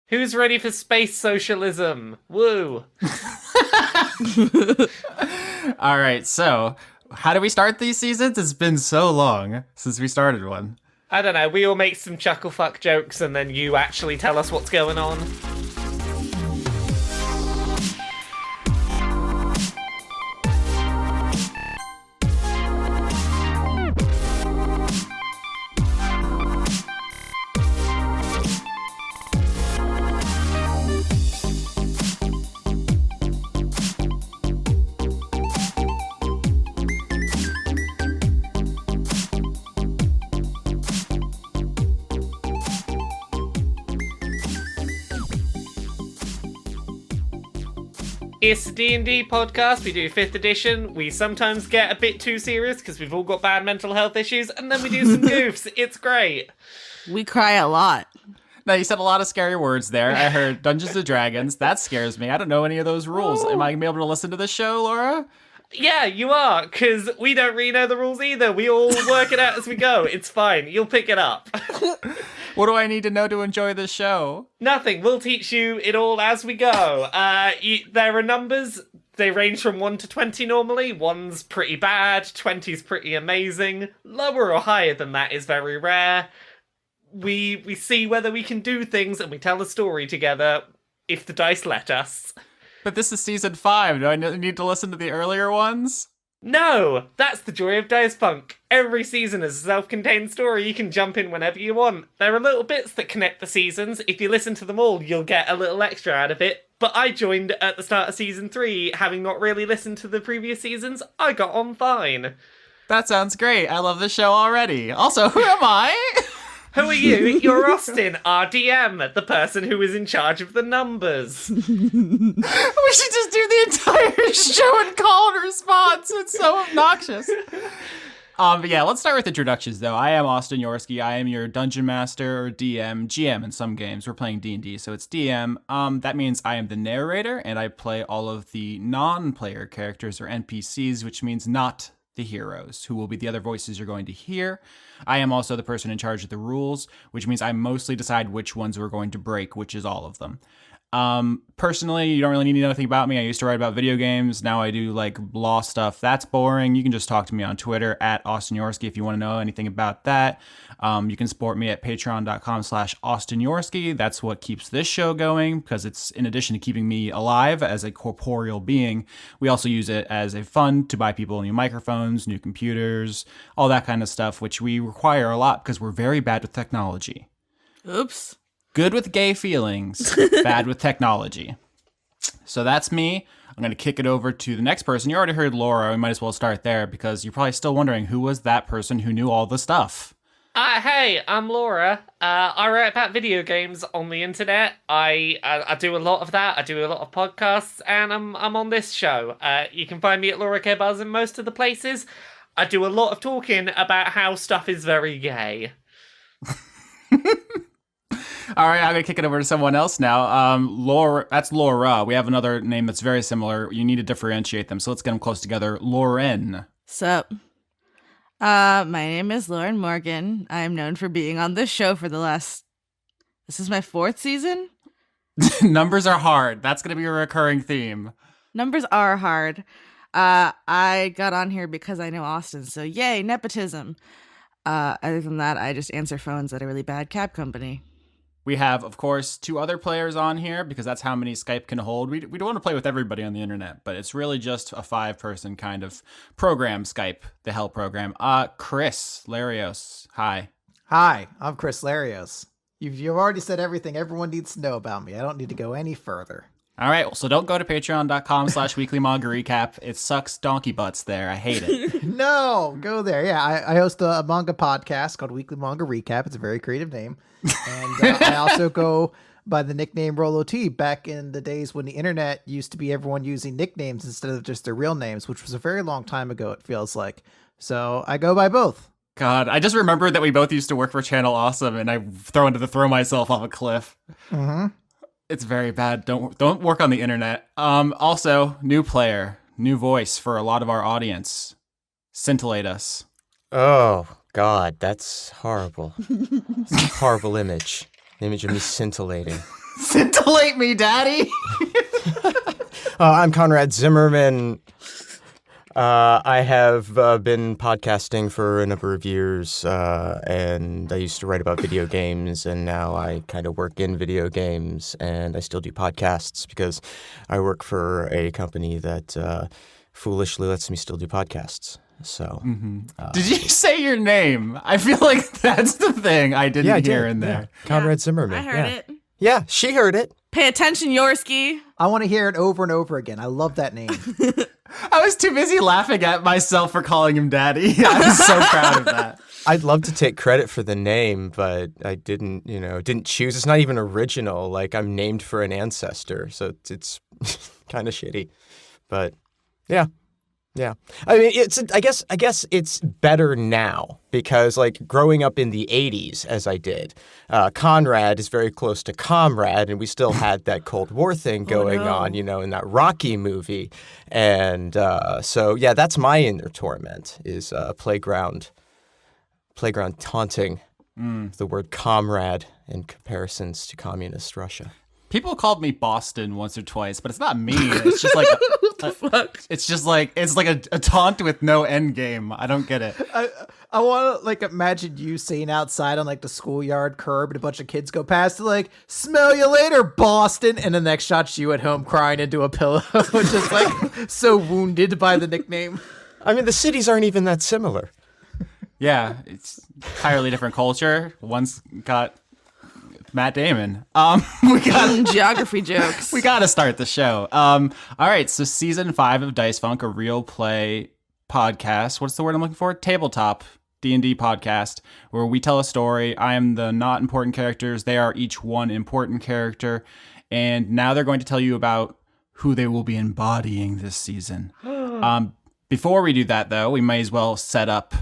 Who's ready for space socialism? Woo! All right, so how do we start these seasons? It's been so long since we started one. I don't know, we all make some chuckle fuck jokes and then you actually tell us what's going on. It's a D&D podcast. We do 5th edition. We sometimes get a bit too serious because we've all got bad mental health issues, and then we do some goofs. It's great. We cry a lot. Now, you said a lot of scary words there. I heard Dungeons & Dragons. That scares me. I don't know any of those rules. Am I going to be able to listen to this show, Laura? Yeah, you are, because we don't really know the rules either. We all work it out as we go. It's fine. You'll pick it up. What do I need to know to enjoy this show? Nothing. We'll teach you it all as we go. There are numbers. They range from 1 to 20 normally. 1's pretty bad. 20's pretty amazing. Lower or higher than that is very rare. We see whether we can do things and we tell a story together if the dice let us. But this is season 5. Do I need to listen to the earlier ones? No! That's the joy of Dice Punk. Every season is a self-contained story. You can jump in whenever you want. There are little bits that connect the seasons. If you listen to them all, you'll get a little extra out of it. But I joined at the start of season 3, having not really listened to the previous seasons. I got on fine. That sounds great. I love this show already. Also, who am I? Who are you? You're Austin, our DM, the person who is in charge of the numbers. We should just do the entire show and call and response. It's so obnoxious. But yeah, let's start with introductions, though. I am Austin Yorsky. I am your Dungeon Master, or DM, GM in some games. We're playing D&D, so it's DM. That means I am the narrator, and I play all of the non-player characters, or NPCs, which means not the heroes, who will be the other voices you're going to hear. I am also the person in charge of the rules, which means I mostly decide which ones we're going to break, which is all of them. Personally, you don't really need to know anything about me. I used to write about video games. Now I do like law stuff. That's boring. You can just talk to me on Twitter at Austin Yorsky if you want to know anything about that. You can support me at patreon.com/Austin Yorsky. That's what keeps this show going, because it's, in addition to keeping me alive as a corporeal being, we also use it as a fund to buy people new microphones, new computers, all that kind of stuff, which we require a lot because we're very bad with technology. Oops. Good with gay feelings, bad with technology. So that's me. I'm going to kick it over to the next person. You already heard Laura. We might as well start there because you're probably still wondering who was that person who knew all the stuff. Hey, I'm Laura. I write about video games on the internet. I do a lot of that. I do a lot of podcasts, and I'm on this show. You can find me at Aarakocra Bard in most of the places. I do a lot of talking about how stuff is very gay. All right, I'm going to kick it over to someone else now. Laura, that's Laura. We have another name that's very similar. You need to differentiate them, so let's get them close together. Lauren. Sup? My name is Lauren Morgan. I am known for being on this show for this is my 4th season? Numbers are hard. That's going to be a recurring theme. Numbers are hard. I got on here because I know Austin, so yay, nepotism. Other than that, I just answer phones at a really bad cab company. We have, of course, 2 other players on here because that's how many Skype can hold. We don't want to play with everybody on the internet, but it's really just a 5-person kind of program, Skype, the hell program. Chris Larios, hi. Hi, I'm Chris Larios. You've already said everything everyone needs to know about me. I don't need to go any further. All right, so don't go to patreon.com/weekly manga recap. It sucks donkey butts there. I hate it. No, go there. Yeah, I host a manga podcast called Weekly Manga Recap. It's a very creative name. And I also go by the nickname RolloT back in the days when the internet used to be everyone using nicknames instead of just their real names, which was a very long time ago, it feels like. So I go by both. God, I just remembered that we both used to work for Channel Awesome, and I wanted to throw myself off a cliff. Mm-hmm. It's very bad. Don't work on the internet. Also, new player, new voice for a lot of our audience. Scintillate us. Oh, God, that's horrible. It's a horrible image. The image of me scintillating. Scintillate me, daddy. I'm Conrad Zimmerman. I have been podcasting for a number of years, and I used to write about video games, and now I kind of work in video games, and I still do podcasts because I work for a company that foolishly lets me still do podcasts. So, Did you say your name? I feel like that's the thing I didn't hear in there. Yeah. Conrad Zimmerman. I heard it. Yeah, she heard it. Pay attention, Yorsky. I want to hear it over and over again. I love that name. I was too busy laughing at myself for calling him daddy. I'm so proud of that. I'd love to take credit for the name, but I didn't choose. It's not even original. Like, I'm named for an ancestor, so it's kind of shitty. But yeah. I mean, I guess it's better now because, like, growing up in the 80s, as I did, Conrad is very close to comrade, and we still had that Cold War thing going on, in that Rocky movie. And so, yeah, that's my inner torment is playground taunting the word comrade in comparisons to communist Russia. People called me Boston once or twice, but it's not me. It's just like it's like a taunt with no end game. I don't get it. I want to like imagine you sitting outside on like the schoolyard curb and a bunch of kids go past like, smell you later, Boston. And the next shot's you at home crying into a pillow, just like so wounded by the nickname. I mean, the cities aren't even that similar. Yeah, it's entirely different culture. One's got Matt Damon. We got Geography jokes. We got to start the show. All right, so season 5 of Dice Funk, a real play podcast. What's the word I'm looking for? Tabletop D&D podcast, where we tell a story. I am the not important characters. They are each one important character. And now they're going to tell you about who they will be embodying this season. Before we do that, though, we might as well set up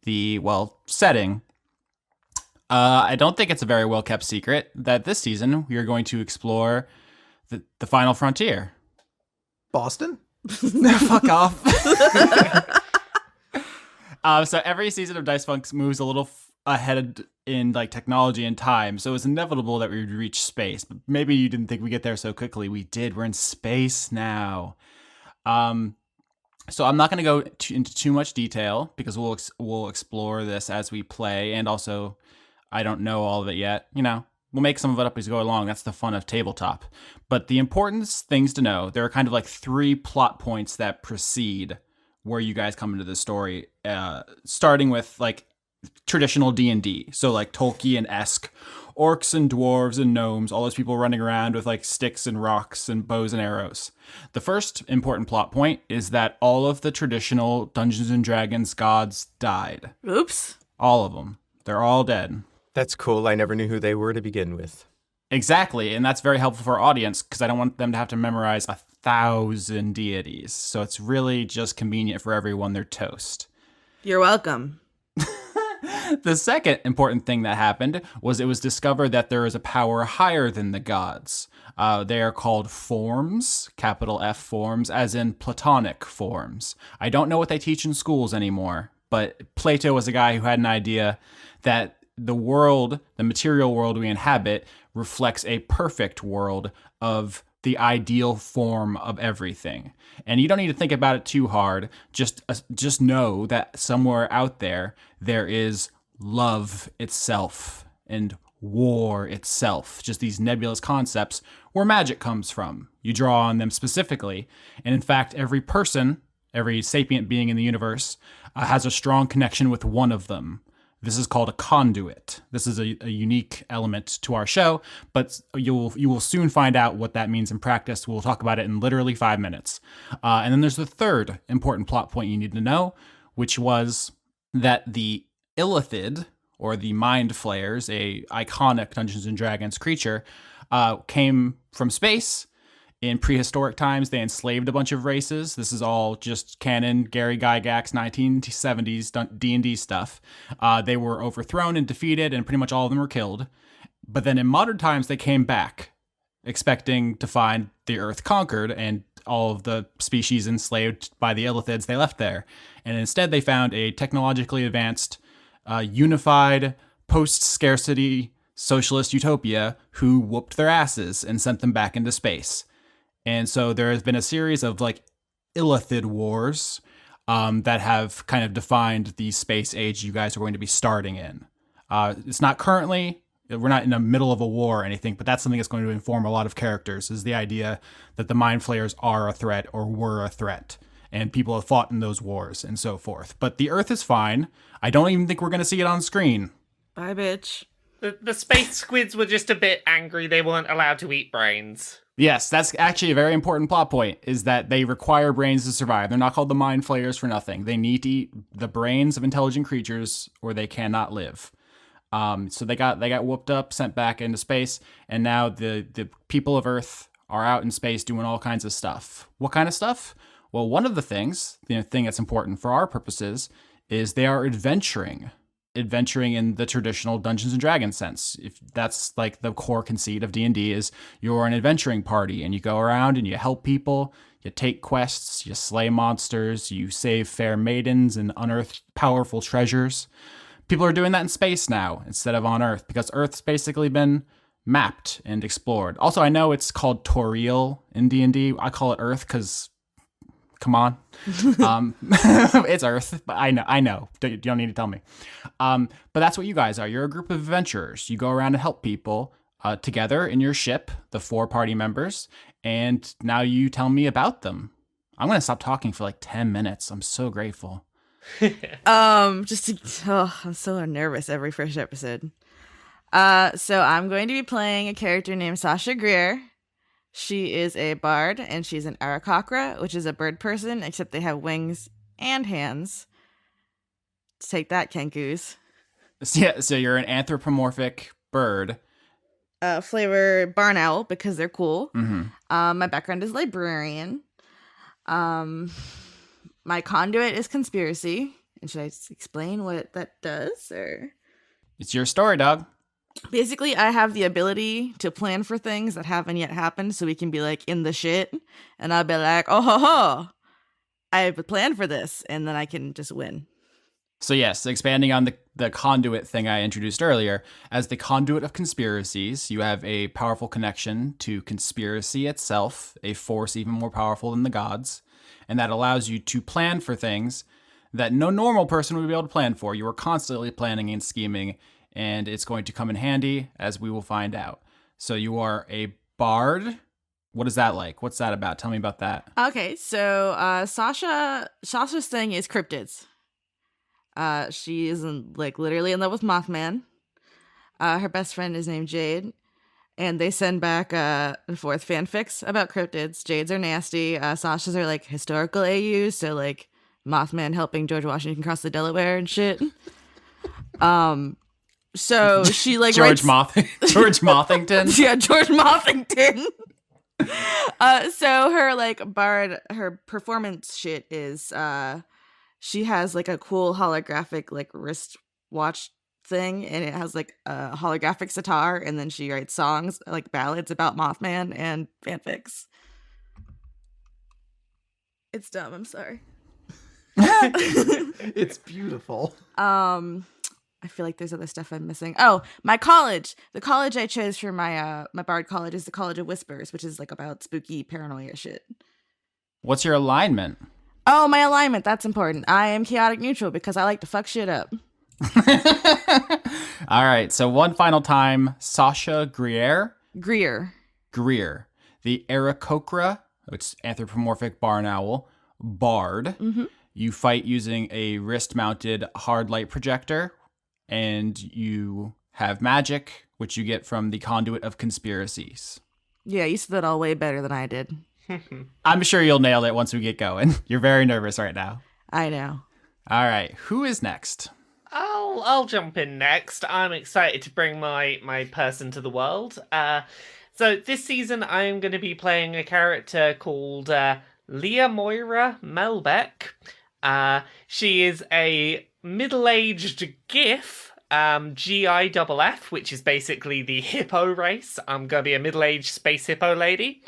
the, setting. I don't think it's a very well-kept secret that this season we are going to explore the final frontier. Boston? Fuck off. So every season of Dice Funk moves a little ahead in like technology and time, so it's inevitable that we would reach space. But maybe you didn't think we'd get there so quickly. We did. We're in space now. So I'm not going to go into too much detail because we'll explore this as we play, and also I don't know all of it yet. We'll make some of it up as we go along. That's the fun of tabletop. But the important things to know, there are kind of like 3 plot points that precede where you guys come into the story, starting with like traditional D&D. So like Tolkien-esque orcs and dwarves and gnomes, all those people running around with like sticks and rocks and bows and arrows. The first important plot point is that all of the traditional Dungeons and Dragons gods died. Oops. All of them. They're all dead. That's cool. I never knew who they were to begin with. Exactly, and that's very helpful for our audience because I don't want them to have to memorize 1,000 deities. So it's really just convenient for everyone. They're toast. You're welcome. The second important thing that happened was it was discovered that there is a power higher than the gods. They are called forms, capital F forms, as in Platonic forms. I don't know what they teach in schools anymore, but Plato was a guy who had an idea that the world, the material world we inhabit, reflects a perfect world of the ideal form of everything. And you don't need to think about it too hard. Just know that somewhere out there is love itself and war itself. Just these nebulous concepts where magic comes from. You draw on them specifically. And in fact, every person, every sapient being in the universe has a strong connection with one of them. This is called a conduit. This is a unique element to our show, but you will soon find out what that means in practice. We'll talk about it in literally 5 minutes. And then there's the third important plot point you need to know, which was that the Illithid, or the Mind Flayers, a iconic Dungeons and Dragons creature, came from space. In prehistoric times, they enslaved a bunch of races. This is all just canon, Gary Gygax, 1970s D&D stuff. They were overthrown and defeated, and pretty much all of them were killed. But then in modern times, they came back, expecting to find the Earth conquered and all of the species enslaved by the Illithids they left there. And instead, they found a technologically advanced, unified, post-scarcity socialist utopia who whooped their asses and sent them back into space. And so there has been a series of like Illithid wars that have kind of defined the space age you guys are going to be starting in. It's not currently, we're not in the middle of a war or anything, but that's something that's going to inform a lot of characters, is the idea that the Mind Flayers are a threat or were a threat. And people have fought in those wars and so forth. But the Earth is fine. I don't even think we're going to see it on screen. Bye, bitch. The space squids were just a bit angry they weren't allowed to eat brains. Yes, that's actually a very important plot point, is that they require brains to survive. They're not called the Mind Flayers for nothing. They need to eat the brains of intelligent creatures or they cannot live. So they got whooped up, sent back into space, and now the people of Earth are out in space doing all kinds of stuff. What kind of stuff? Well, one of the things, the thing that's important for our purposes, is they are adventuring in the traditional Dungeons and Dragons sense. If that's like the core conceit of D&D, is you're an adventuring party and you go around and you help people, you take quests, you slay monsters, you save fair maidens and unearth powerful treasures. People are doing that in space now instead of on Earth, because Earth's basically been mapped and explored. Also, I know it's called Toriel in D&D. I call it Earth because, come on. It's Earth, but I know. You don't need to tell me. But that's what you guys are. You're a group of adventurers. You go around and help people together in your ship, the 4 party members, and now you tell me about them. I'm going to stop talking for like 10 minutes. I'm so grateful. I'm so nervous every first episode. So I'm going to be playing a character named Sasha Greer. She is a bard, and she's an Aarakocra, which is a bird person, except they have wings and hands. Take that, Kenkus. Yeah, so you're an anthropomorphic bird. Flavor barn owl, because they're cool. Mm-hmm. My background is librarian. My conduit is conspiracy. And should I explain what that does, or? It's your story, dog. Basically, I have the ability to plan for things that haven't yet happened, so we can be like in the shit, and I'll be like, oh ho ho, I have a plan for this, and then I can just win. So yes, expanding on the conduit thing I introduced earlier, as the conduit of conspiracies, you have a powerful connection to conspiracy itself, a force even more powerful than the gods, and that allows you to plan for things that no normal person would be able to plan for. You are constantly planning and scheming, and it's going to come in handy, as we will find out. So you are a bard. What is that like? What's that about? Tell me about that. Okay, so Sasha's thing is cryptids. She is literally in love with Mothman. Her best friend is named Jade, and they send back and forth fanfics about cryptids. Jades are nasty. Sasha's are like historical AUs, so like Mothman helping George Washington cross the Delaware and shit. So she like George writes... Mothington. Yeah, George Mothington. So her her performance shit is she has like a cool holographic like wrist watch thing, and it has like a holographic sitar, and then she writes songs like ballads about Mothman and fanfics. It's dumb, I'm sorry. It's beautiful. I feel like there's other stuff I'm missing. Oh, my college. The college I chose for my my bard college is the College of Whispers, which is like about spooky paranoia shit. What's your alignment? Oh, my alignment. That's important. I am chaotic neutral because I like to fuck shit up. All right. So one final time, Sasha Greer, the Aarakocra, which is anthropomorphic barn owl, bard. Mm-hmm. You fight using a wrist-mounted hard light projector, and you have magic, which you get from the conduit of conspiracies. Yeah, you said that all way better than I did. I'm sure you'll nail it once we get going. You're very nervous right now. I know. All right, who is next? I'll jump in next. I'm excited to bring my person to the world. So this season I am going to be playing a character called Leah Moira Melbeck. She is a middle-aged Giff, Giff, which is basically the hippo race. I'm going to be a middle-aged space hippo lady.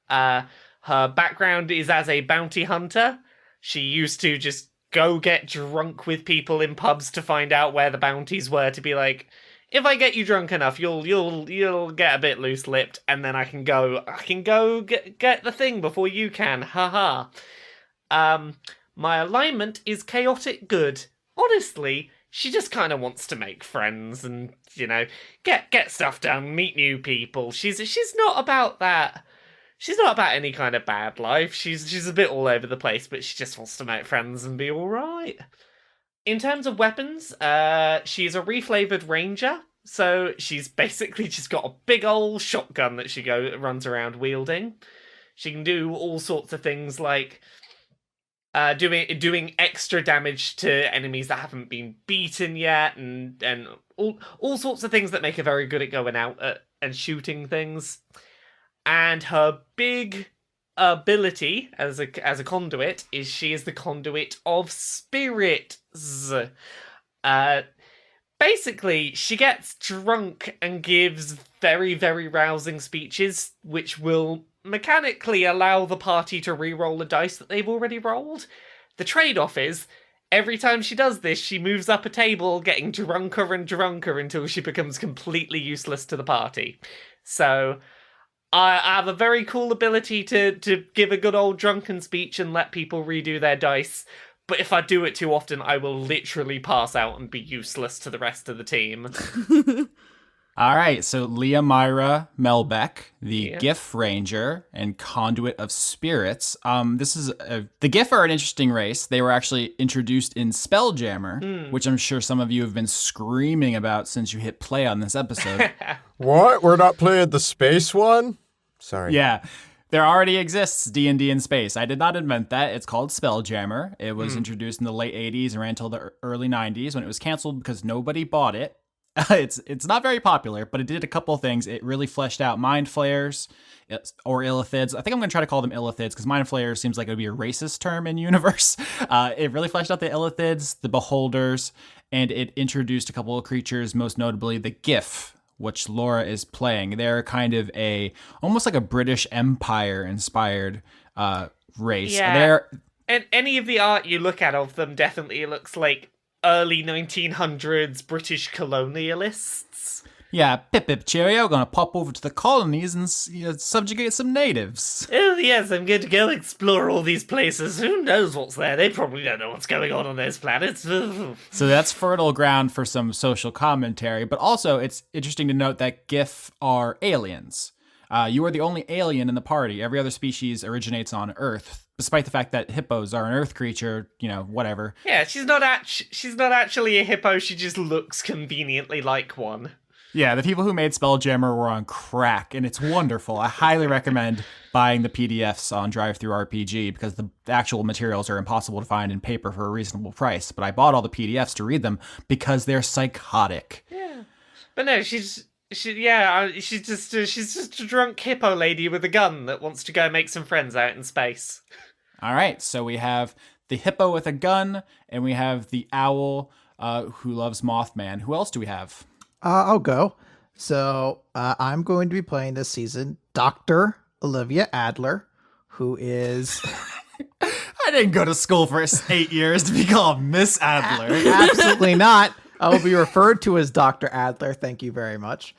Her background is as a bounty hunter. She used to just go get drunk with people in pubs to find out where the bounties were, to be like, if I get you drunk enough, you'll get a bit loose-lipped, and then I can go get the thing before you can. Haha. My alignment is chaotic good. Honestly, she just kind of wants to make friends and, get stuff done, meet new people. She's not about that. She's not about any kind of bad life. She's a bit all over the place, but she just wants to make friends and be all right. In terms of weapons, she's a reflavored ranger, so she's basically just got a big old shotgun that she runs around wielding. She can do all sorts of things like doing extra damage to enemies that haven't been beaten yet, and all sorts of things that make her very good at going out and shooting things. And her big ability as a conduit is she is the conduit of spirits. Basically, she gets drunk and gives very, very rousing speeches, which will mechanically allow the party to re-roll a dice that they've already rolled. The trade-off is, every time she does this, she moves up a table, getting drunker and drunker until she becomes completely useless to the party. So I have a very cool ability to give a good old drunken speech and let people redo their dice. But if I do it too often, I will literally pass out and be useless to the rest of the team. All right, so Leah Myra Melbeck, the Giff Ranger and Conduit of Spirits. The Giff are an interesting race. They were actually introduced in Spelljammer, which I'm sure some of you have been screaming about since you hit play on this episode. What? We're not playing the space one? Sorry. Yeah. There already exists D&D in space. I did not invent that. It's called Spelljammer. It was introduced in the late 80s and ran until the early 90s when it was canceled because nobody bought it. It's not very popular, but it did a couple of things. It really fleshed out mind flayers or illithids. I think I'm going to try to call them illithids because mind flayers seems like it would be a racist term in universe. It really fleshed out the illithids, the beholders, and it introduced a couple of creatures, most notably the Giff, which Laura is playing. They're kind of almost like a British Empire inspired race. Yeah. And any of the art you look at of them definitely looks like early 1900s British colonialists. Yeah, pip pip cheerio, gonna pop over to the colonies and subjugate some natives. Oh yes, I'm going to go explore all these places. Who knows what's there? They probably don't know what's going on those planets. So that's fertile ground for some social commentary, but also it's interesting to note that Giff are aliens. You are the only alien in the party. Every other species originates on Earth, despite the fact that hippos are an Earth creature, whatever. Yeah, she's not actually a hippo, she just looks conveniently like one. Yeah, the people who made Spelljammer were on crack, and it's wonderful. I highly recommend buying the PDFs on DriveThruRPG because the actual materials are impossible to find in paper for a reasonable price. But I bought all the PDFs to read them because they're psychotic. Yeah, but no, she's just a drunk hippo lady with a gun that wants to go make some friends out in space. All right, so we have the hippo with a gun, and we have the owl who loves Mothman. Who else do we have? I'll go. So I'm going to be playing this season Dr. Olivia Adler, who is... I didn't go to school for 8 years to be called Miss Adler. Absolutely not. I will be referred to as Dr. Adler. Thank you very much.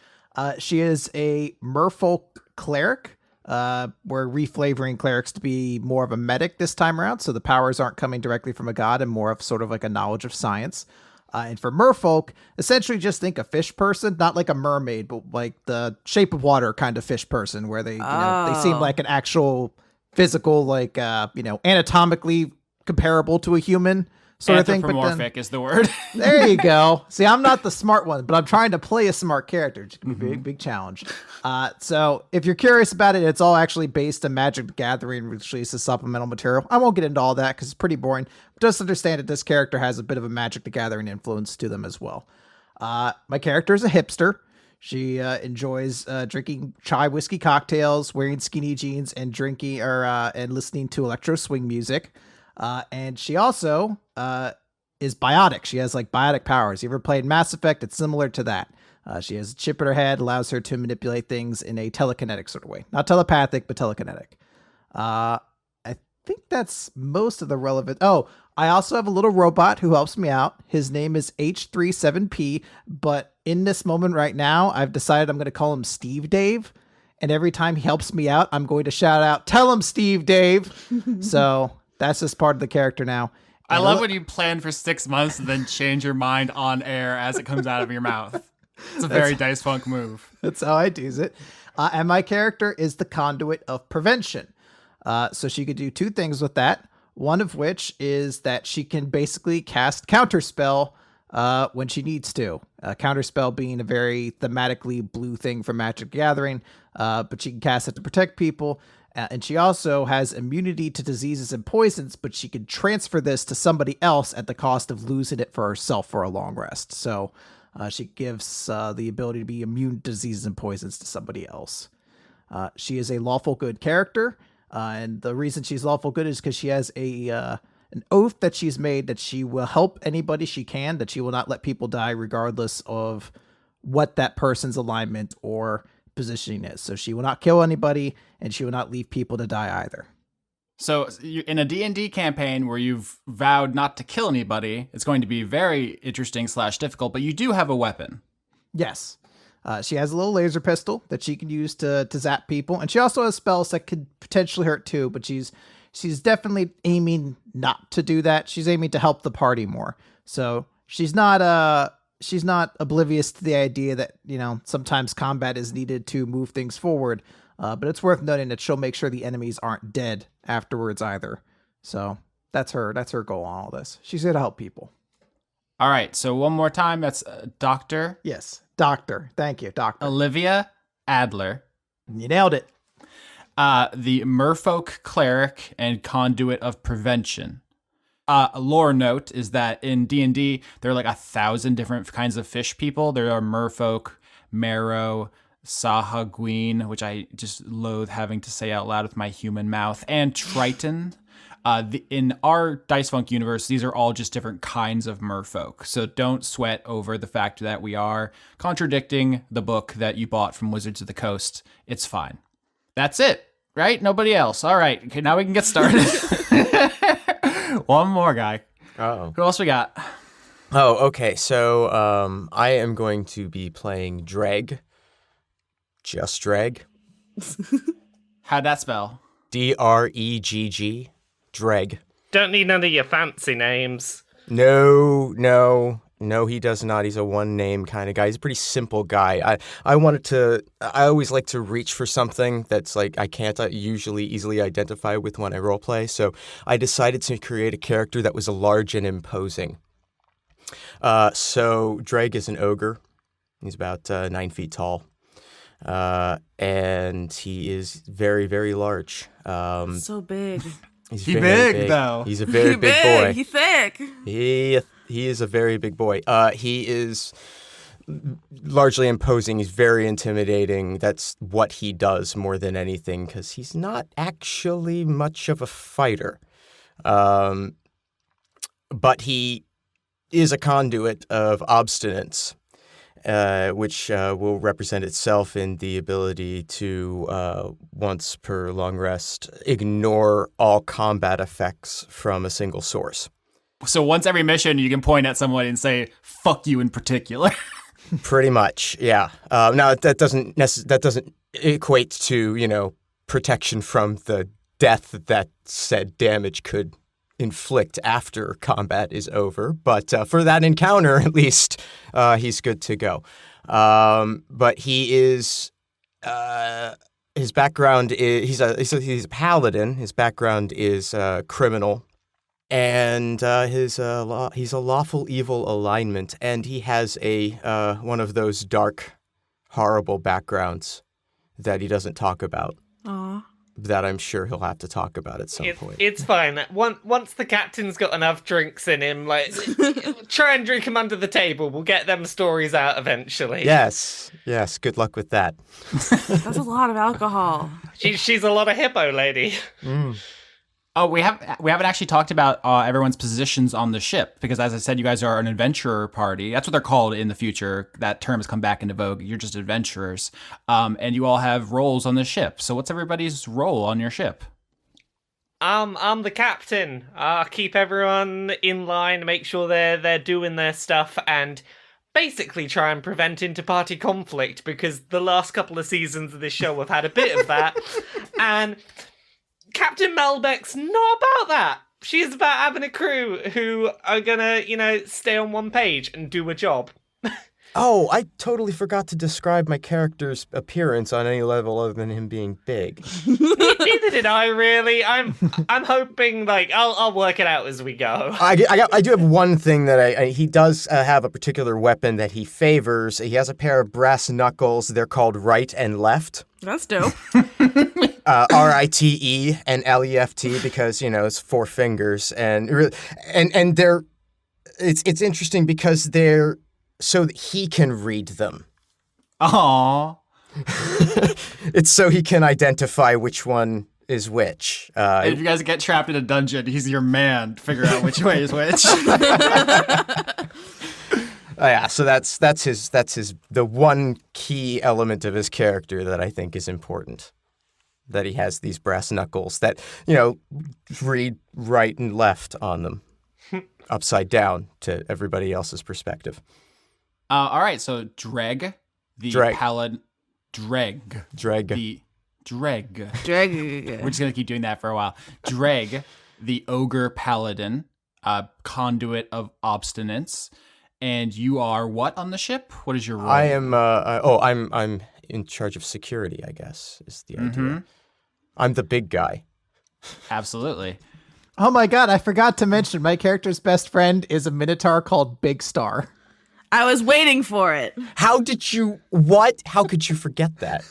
She is a Merfolk Cleric. We're reflavoring clerics to be more of a medic this time around, so the powers aren't coming directly from a god and more of sort of like a knowledge of science. And for merfolk, essentially just think a fish person, not like a mermaid, but like the Shape of Water kind of fish person, where they they seem like an actual physical, like anatomically comparable to a human sort of thing. Anthropomorphic is the word. There you go. See, I'm not the smart one, but I'm trying to play a smart character. It's gonna be a big challenge. So if you're curious about it, it's all actually based on Magic the Gathering, which is supplemental material. I won't get into all that because it's pretty boring. But just understand that this character has a bit of a Magic the Gathering influence to them as well. My character is a hipster. She enjoys drinking chai whiskey cocktails, wearing skinny jeans, and drinking and listening to electro swing music. And she also is biotic. She has like biotic powers. You ever played Mass Effect? It's similar to that. She has a chip in her head, allows her to manipulate things in a telekinetic sort of way. Not telepathic, but telekinetic. I think that's most of the relevant. Oh, I also have a little robot who helps me out. His name is H37P, but in this moment right now, I've decided I'm going to call him Steve Dave. And every time he helps me out, I'm going to shout out, "Tell him, Steve Dave." So that's just part of the character now. I And love when you plan for 6 months and then change your mind on air as it comes out of your mouth. It's a very Dice Funk move. That's how I do it. And my character is the conduit of prevention. So she could do two things with that. One of which is that she can basically cast Counterspell when she needs to. Counterspell being a very thematically blue thing from Magic the Gathering, but she can cast it to protect people. And she also has immunity to diseases and poisons, but she can transfer this to somebody else at the cost of losing it for herself for a long rest. So she gives the ability to be immune to diseases and poisons to somebody else. She is a lawful good character, and the reason she's lawful good is because she has an oath that she's made that she will help anybody she can, that she will not let people die regardless of what that person's alignment or positioning is. So she will not kill anybody, and she will not leave people to die either. So in a D&D campaign where you've vowed not to kill anybody, it's going to be very interesting / difficult, but you do have a weapon. Yes. She has a little laser pistol that she can use to zap people, and she also has spells that could potentially hurt too, but she's definitely aiming not to do that. She's aiming to help the party more. So she's not oblivious to the idea that, sometimes combat is needed to move things forward. But it's worth noting that she'll make sure the enemies aren't dead afterwards either. So that's her goal on all this. She's here to help people. All right. So one more time, that's Dr. Yes. Doctor. Thank you. Doctor. Olivia Adler. You nailed it. The Merfolk Cleric and Conduit of Prevention. A lore note is that in D&D, there are like 1,000 different kinds of fish people. There are Merfolk, Marrow, Sahagween, which I just loathe having to say out loud with my human mouth, and Triton. In our Dice Funk universe, these are all just different kinds of merfolk. So don't sweat over the fact that we are contradicting the book that you bought from Wizards of the Coast. It's fine. That's it, right? Nobody else. All right. Okay, now we can get started. One more guy. Oh. Who else we got? Oh, okay. So I am going to be playing Dreg. Just Dreg. How'd that spell? Dregg. Dreg. Don't need none of your fancy names. No, he does not. He's a one-name kind of guy. He's a pretty simple guy. I always like to reach for something that's like I can't usually easily identify with when I roleplay, so I decided to create a character that was large and imposing. So Dreg is an ogre. He's about 9 feet tall. And he is very, very large. So big. He's He very big, though. He's a very He big boy. He thick. He is a very big boy. He is largely imposing. He's very intimidating. That's what he does more than anything, because he's not actually much of a fighter. But he is a conduit of obstinance, which will represent itself in the ability to, once per long rest, ignore all combat effects from a single source. So once every mission, you can point at someone and say, fuck you in particular. Pretty much, yeah. Now, that doesn't equate to, protection from the death that said damage could inflict after combat is over. But for that encounter, at least, he's good to go. But he is... his background is... He's a paladin. His background is criminal. And he's a lawful evil alignment, and he has one of those dark, horrible backgrounds that he doesn't talk about. Aw. That I'm sure he'll have to talk about at some point. It's fine. Once the captain's got enough drinks in him, try and drink him under the table. We'll get them stories out eventually. Yes. Good luck with that. That's a lot of alcohol. She's a lot of hippo lady. Oh, we haven't actually talked about everyone's positions on the ship, because as I said, you guys are an adventurer party. That's what they're called in the future. That term has come back into vogue. You're just adventurers. And you all have roles on the ship. So what's everybody's role on your ship? I'm the captain. Keep everyone in line, make sure they're doing their stuff, and basically try and prevent inter-party conflict, because the last couple of seasons of this show have had a bit of that. And Captain Melbeck's not about that. She's about having a crew who are gonna, stay on one page and do a job. Oh, I totally forgot to describe my character's appearance on any level other than him being big. Neither did I, really. I'm hoping, I'll work it out as we go. I do have one thing that he does have a particular weapon that he favors. He has a pair of brass knuckles. They're called right and left. That's dope. RITE and LEFT, because, it's 4 fingers. And they're, it's interesting because they're, so that he can read them. Aww. It's so he can identify which one is which. If you guys get trapped in a dungeon, he's your man to figure out which way is which. Yeah, so that's the one key element of his character that I think is important. That he has these brass knuckles that, read right and left on them. Upside down to everybody else's perspective. All right, so Dreg, the paladin. Dreg. The Dreg. Dreg. We're just going to keep doing that for a while. Dreg, the Ogre Paladin, conduit of obstinates. And you are what on the ship? What is your role? I am, I'm in charge of security, I guess, is the idea. Mm-hmm. I'm the big guy. Absolutely. Oh my god, I forgot to mention my character's best friend is a minotaur called Big Star. I was waiting for it. How could you forget that?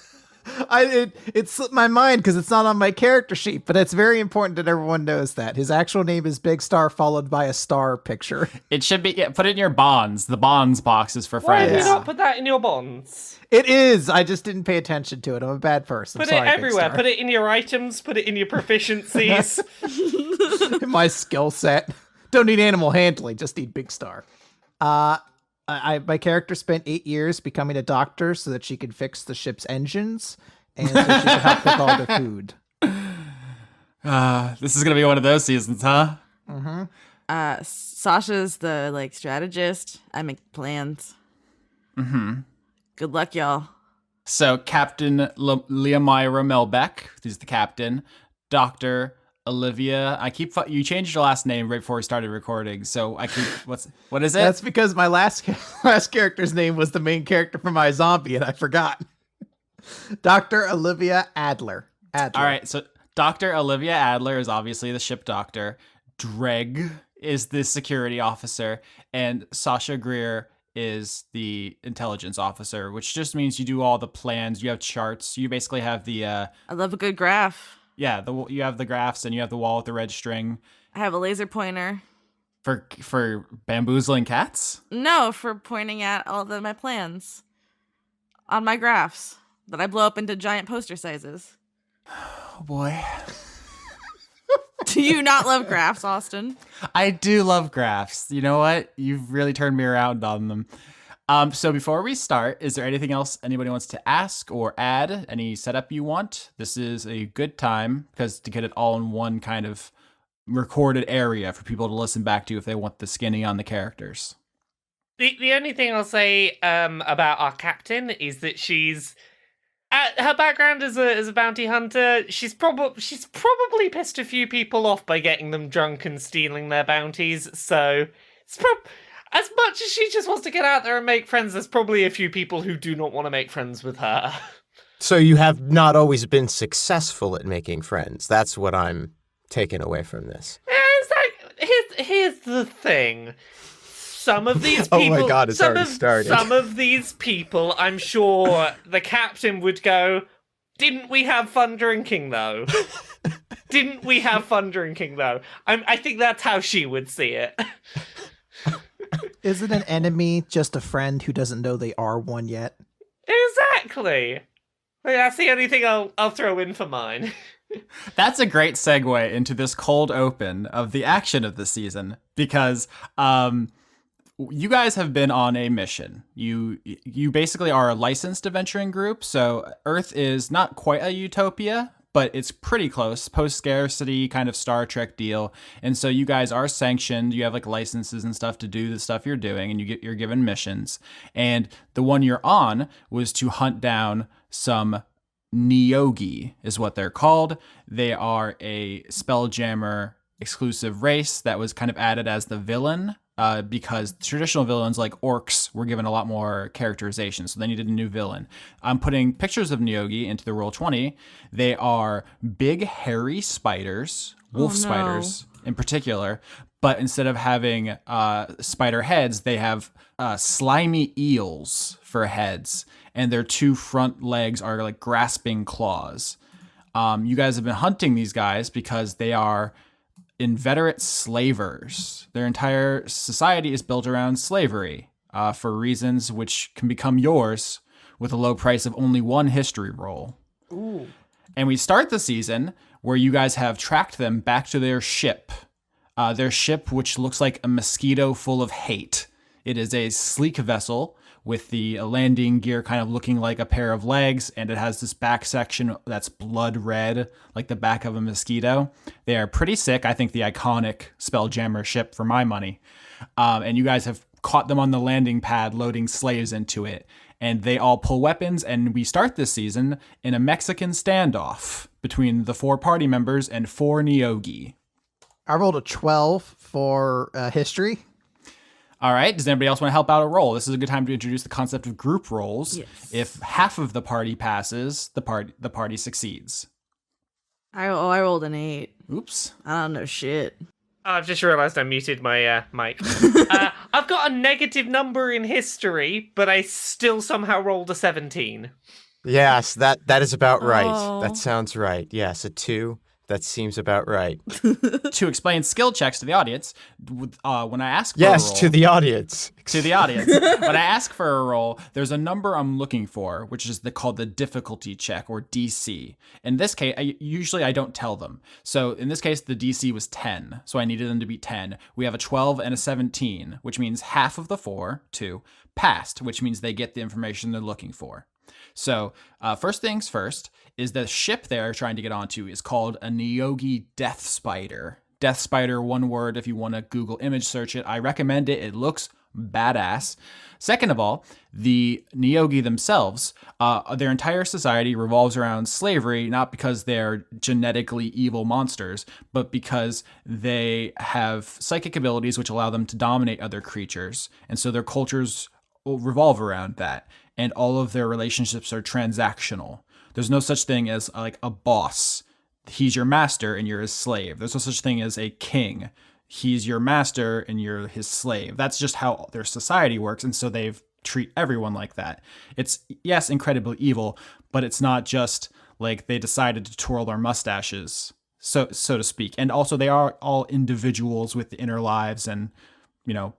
It slipped my mind because it's not on my character sheet, but it's very important that everyone knows that. His actual name is Big Star, followed by a star picture. It should be, put it in your bonds. The bonds box is for Why friends. have you not put that in your bonds? It is. I just didn't pay attention to it. I'm a bad person. Put Sorry, it everywhere. Big Star. Put it in your items. Put it in your proficiencies. My skill set. Don't need animal handling, just need Big Star. My character spent 8 years becoming a doctor so that she could fix the ship's engines and so she could help cook all the food. This is going to be one of those seasons, huh? Mm-hmm. Sasha's the strategist. I make plans. Mm-hmm. Good luck, y'all. So Captain Leomira Melbeck, who's the captain. Dr. Olivia, you changed your last name right before we started recording, so I keep what is it? That's because my last character's name was the main character for my zombie, and I forgot. Dr. Olivia Adler. All right, so Dr. Olivia Adler is obviously the ship doctor. Dreg is the security officer, and Sasha Greer is the intelligence officer, which just means you do all the plans. You have charts. You basically have the. I love a good graph. Yeah, you have the graphs and you have the wall with the red string. I have a laser pointer. For bamboozling cats? No, for pointing at all of my plans on my graphs that I blow up into giant poster sizes. Oh boy. Do you not love graphs, Austin? I do love graphs. You know what? You've really turned me around on them. So before we start, is there anything else anybody wants to ask or add? Any setup you want? This is a good time because to get it all in one kind of recorded area for people to listen back to if they want the skinny on the characters. The only thing I'll say about our captain is that she's her background as a bounty hunter. She's probably pissed a few people off by getting them drunk and stealing their bounties. So it's as much as she just wants to get out there and make friends, there's probably a few people who do not want to make friends with her. So you have not always been successful at making friends. That's what I'm taking away from this. Here's the thing. Some of these Oh people... my God, it's already started. Some of these people, I'm sure the captain would go, didn't we have fun drinking, though? Didn't we have fun drinking, though? I think that's how she would see it. Isn't an enemy just a friend who doesn't know they are one yet? Exactly. That's the only thing I'll throw in for mine. That's a great segue into this cold open of the action of the season because you guys have been on a mission. You basically are a licensed adventuring group, so Earth is not quite a utopia, but it's pretty close. Post-scarcity kind of Star Trek deal. And so you guys are sanctioned. You have like licenses and stuff to do the stuff you're doing, and you're given missions. And the one you're on was to hunt down some Neogi, is what they're called. They are a Spelljammer exclusive race that was kind of added as the villain. Because traditional villains like orcs were given a lot more characterization, so they needed a new villain. I'm putting pictures of Neogi into the Roll20. They are big, hairy spiders, wolf spiders in particular, but instead of having spider heads, they have slimy eels for heads, and their 2 front legs are like grasping claws. You guys have been hunting these guys because they are inveterate slavers. Their entire society is built around slavery for reasons which can become yours with a low price of only 1 history roll. Ooh. And we start the season where you guys have tracked them back to their ship. Their ship, which looks like a mosquito full of hate. It is a sleek vessel with the landing gear kind of looking like a pair of legs, and it has this back section that's blood red, like the back of a mosquito. They are pretty sick. I think the iconic Spelljammer ship for my money. And you guys have caught them on the landing pad loading slaves into it, and they all pull weapons, and we start this season in a Mexican standoff between the 4 party members and 4 Neogi. I rolled a 12 for history. All right. Does anybody else want to help out a roll? This is a good time to introduce the concept of group rolls. Yes. If half of the party passes, the party succeeds. I rolled an 8. Oops. I don't know shit. I've just realised I muted my mic. I've got a negative number in history, but I still somehow rolled a 17. Yes, that is about right. Oh. That sounds right. Yes, a 2. That seems about right. To explain skill checks to the audience, when I ask for Yes, a roll, to the audience. to the audience, when I ask for a roll, there's a number I'm looking for, which is called the difficulty check, or DC. In this case, usually I don't tell them. So in this case, the DC was 10, so I needed them to be 10. We have a 12 and a 17, which means half of the 4, 2, passed, which means they get the information they're looking for. So first things first is the ship they're trying to get onto is called a Neogi Death Spider. Death Spider, one word if you want to Google image search it. I recommend it. It looks badass. Second of all, the Neogi themselves, their entire society revolves around slavery, not because they're genetically evil monsters, but because they have psychic abilities which allow them to dominate other creatures. And so their cultures revolve around that. And all of their relationships are transactional. There's no such thing as like a boss. He's your master and you're his slave. There's no such thing as a king. He's your master and you're his slave. That's just how their society works. And so they treat everyone like that. It's, yes, incredibly evil, but it's not just like they decided to twirl their mustaches, so to speak. And also they are all individuals with inner lives and, you know,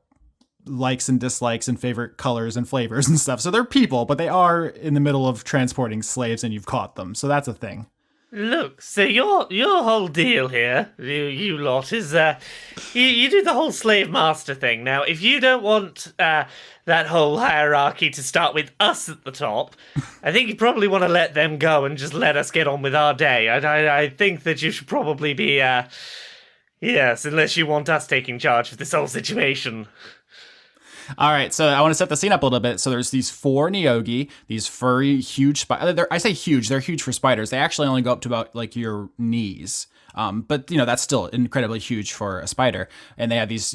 likes and dislikes and favorite colors and flavors and stuff. So they're people, but they are in the middle of transporting slaves and you've caught them. So that's a thing. Look, so your whole deal here, you lot, is you do the whole slave master thing. Now, if you don't want that whole hierarchy to start with us at the top, I think you probably want to let them go and just let us get on with our day. I think that you should probably be, yes, unless you want us taking charge of this whole situation. All right, so I want to set the scene up a little bit. So there's these 4 Neogi, these furry, huge spiders. I say huge, they're huge for spiders. They actually only go up to about like your knees. But, you know, that's still incredibly huge for a spider. And they have these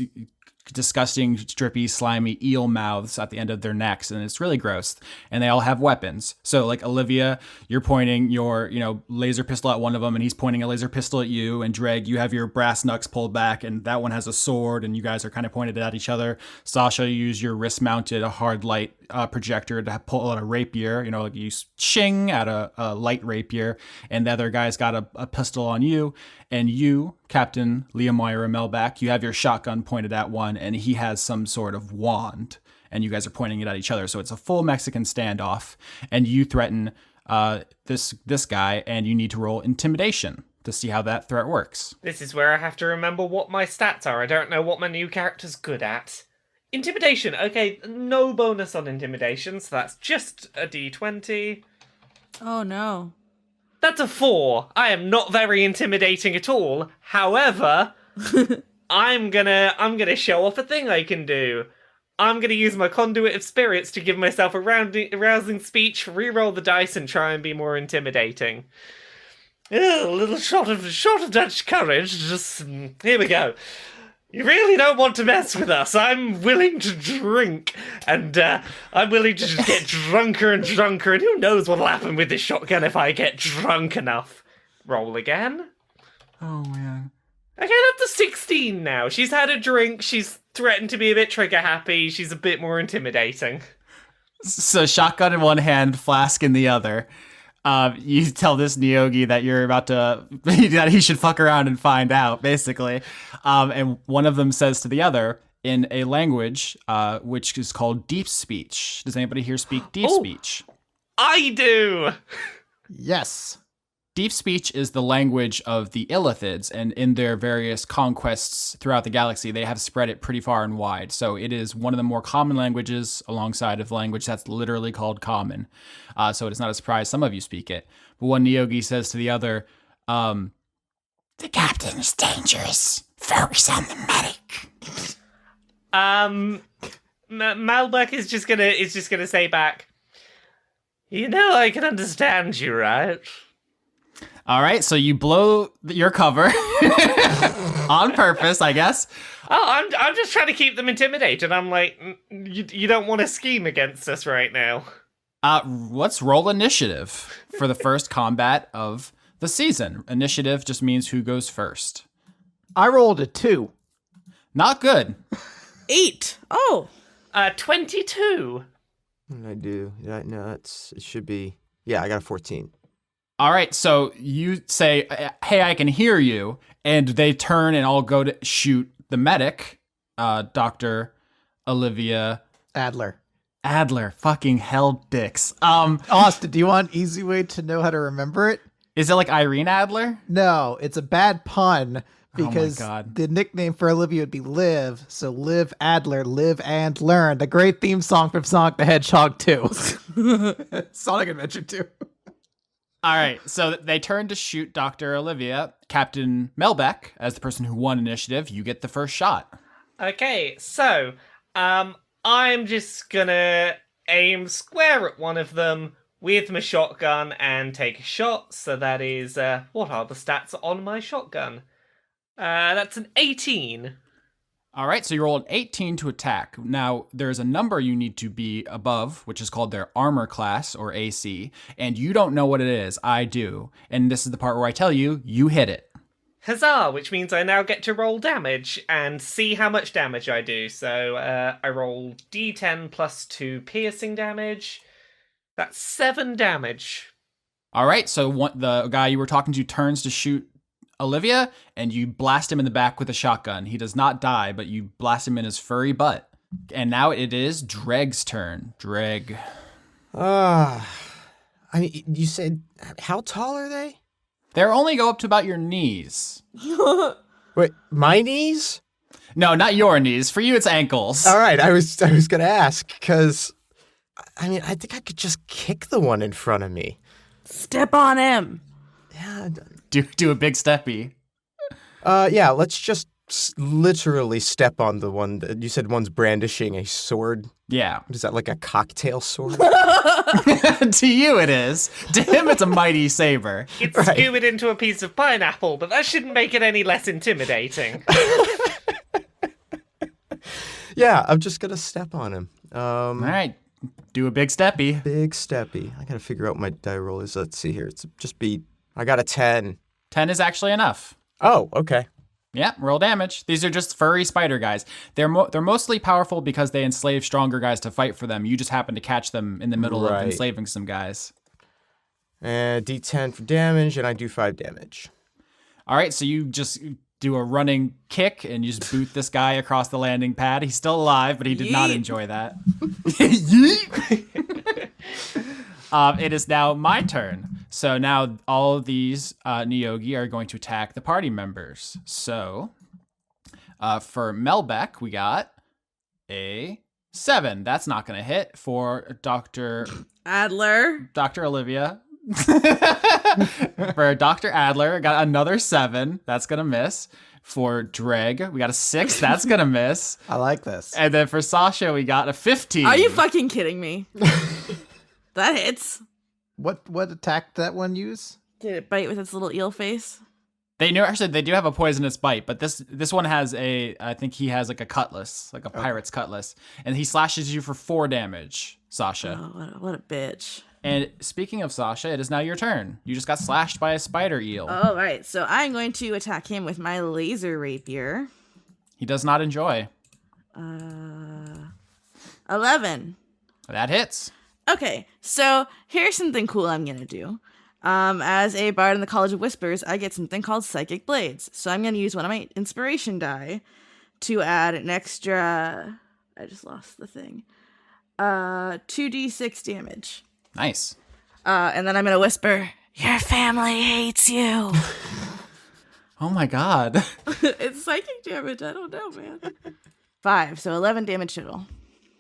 disgusting, drippy, slimy eel mouths at the end of their necks, and it's really gross. And they all have weapons. So, like Olivia, you're pointing your, you know, laser pistol at one of them, and he's pointing a laser pistol at you. And Dreg, you have your brass knucks pulled back, and that one has a sword, and you guys are kind of pointed at each other. Sasha, you use your wrist-mounted hard light projector to pull out a rapier. You know, like you shing at a light rapier, and the other guy's got a pistol on you. And you, Captain Leomoira Melback, you have your shotgun pointed at one, and he has some sort of wand, and you guys are pointing it at each other. So it's a full Mexican standoff, and you threaten this guy, and you need to roll intimidation to see how that threat works. This is where I have to remember what my stats are. I don't know what my new character's good at. Intimidation. Okay, no bonus on intimidation, so that's just a d20. Oh no. That's a 4. I am not very intimidating at all. However, I'm gonna show off a thing I can do. I'm gonna use my conduit of spirits to give myself a rousing speech, re-roll the dice, and try and be more intimidating. A little shot of Dutch courage. Just here we go. You really don't want to mess with us. I'm willing to drink, and I'm willing to just get drunker and drunker, and who knows what'll happen with this shotgun if I get drunk enough. Roll again. Oh, man. Okay, that's a 16 now. She's had a drink, she's threatened to be a bit trigger happy, she's a bit more intimidating. So shotgun in one hand, flask in the other. You tell this Neogi that you're about to, that he should fuck around and find out, basically. And one of them says to the other in a language which is called deep speech. Does anybody here speak deep speech? I do! Yes. Deep speech is the language of the Illithids, and in their various conquests throughout the galaxy, they have spread it pretty far and wide. So it is one of the more common languages alongside of language that's literally called common. So it is not a surprise some of you speak it. But one Neogi says to the other, the captain is dangerous. Focus on the medic. Malbec is just gonna say back, you know I can understand you, right? All right, so you blow your cover on purpose, I guess. Oh, I'm just trying to keep them intimidated. I'm like, you don't want to scheme against us right now. Let's roll initiative for the first combat of the season. Initiative just means who goes first. I rolled a 2. Not good. 8. Oh. 22. I do. Yeah, no, it should be. Yeah, I got a 14. All right, so you say, hey, I can hear you, and they turn and all go to shoot the medic, Dr. Olivia Adler. Fucking hell dicks. Austin, do you want an easy way to know how to remember it? Is it like Irene Adler? No, it's a bad pun because God. the nickname for Olivia would be Liv. So Liv Adler, live and learn. The great theme song from Sonic the Hedgehog 2. Sonic Adventure 2. All right, so they turn to shoot Dr. Olivia. Captain Melbeck, as the person who won initiative, you get the first shot. Okay, so I'm just gonna aim square at one of them with my shotgun and take a shot. So that is, what are the stats on my shotgun? That's an 18. All right, so you roll an 18 to attack. Now, there's a number you need to be above, which is called their armor class, or AC, and you don't know what it is. I do. And this is the part where I tell you, you hit it. Huzzah, which means I now get to roll damage and see how much damage I do. So I roll d10 plus 2 piercing damage. That's 7 damage. All right, so the guy you were talking to turns to shoot Olivia, and you blast him in the back with a shotgun. He does not die, but you blast him in his furry butt. And now it is Dreg's turn. Dreg. I mean, you said, how tall are they? They're only go up to about your knees. Wait, my knees? No, not your knees. For you, it's ankles. All right, I was gonna ask, because, I mean, I think I could just kick the one in front of me. Step on him. Yeah. Do a big steppy. Yeah, let's just literally step on the one that you said one's brandishing a sword. Yeah. Is that like a cocktail sword? To you it is. To him it's a mighty saber. It's skewered into a piece of pineapple, but that shouldn't make it any less intimidating. Yeah, I'm just gonna step on him. All right. Do a big steppy. Big steppy. I gotta figure out what my die roll is. Let's see here. I got a 10. 10 is actually enough. Oh, okay. Yeah, roll damage. These are just furry spider guys. They're mostly powerful because they enslave stronger guys to fight for them. You just happen to catch them in the middle of enslaving some guys. And D10 for damage, and I do 5 damage. All right, so you just do a running kick and you just boot this guy across the landing pad. He's still alive, but he did not enjoy that. It is now my turn. So now all of these Neogi are going to attack the party members. So for Melbeck, we got a 7. That's not going to hit. For Dr. Adler. Olivia, For Dr. Adler, got another 7. That's going to miss. For Dreg, we got a 6. That's going to miss. I like this. And then for Sasha, we got a 15. Are you fucking kidding me? That hits. What attack did that one use? Did it bite with its little eel face? They do have a poisonous bite, but this one has I think he has like a cutlass, like a pirate's cutlass, and he slashes you for 4 damage, Sasha. Oh, what a bitch. And speaking of Sasha, it is now your turn. You just got slashed by a spider eel. All right, so I'm going to attack him with my laser rapier. He does not enjoy. 11. That hits. Okay, so here's something cool I'm gonna do. As a bard in the College of Whispers, I get something called Psychic Blades. So I'm gonna use one of my inspiration die to add an extra. I just lost the thing. 2d6 damage. Nice. And then I'm gonna whisper, "Your family hates you." Oh my god. It's psychic damage. I don't know, man. 5, so 11 damage total.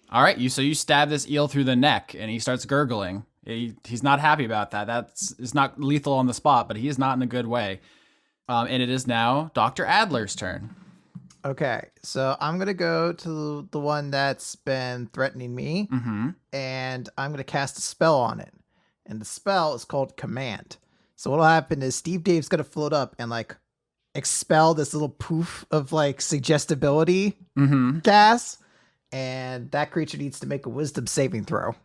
All right, you stab this eel through the neck, and he starts gurgling. He's not happy about that. It's not lethal on the spot, but he is not in a good way. And it is now Dr. Adler's turn. Okay, so I'm gonna go to the one that's been threatening me, and I'm gonna cast a spell on it. And the spell is called Command. So what'll happen is Steve Dave's gonna float up and like expel this little poof of like suggestibility gas, and that creature needs to make a Wisdom saving throw.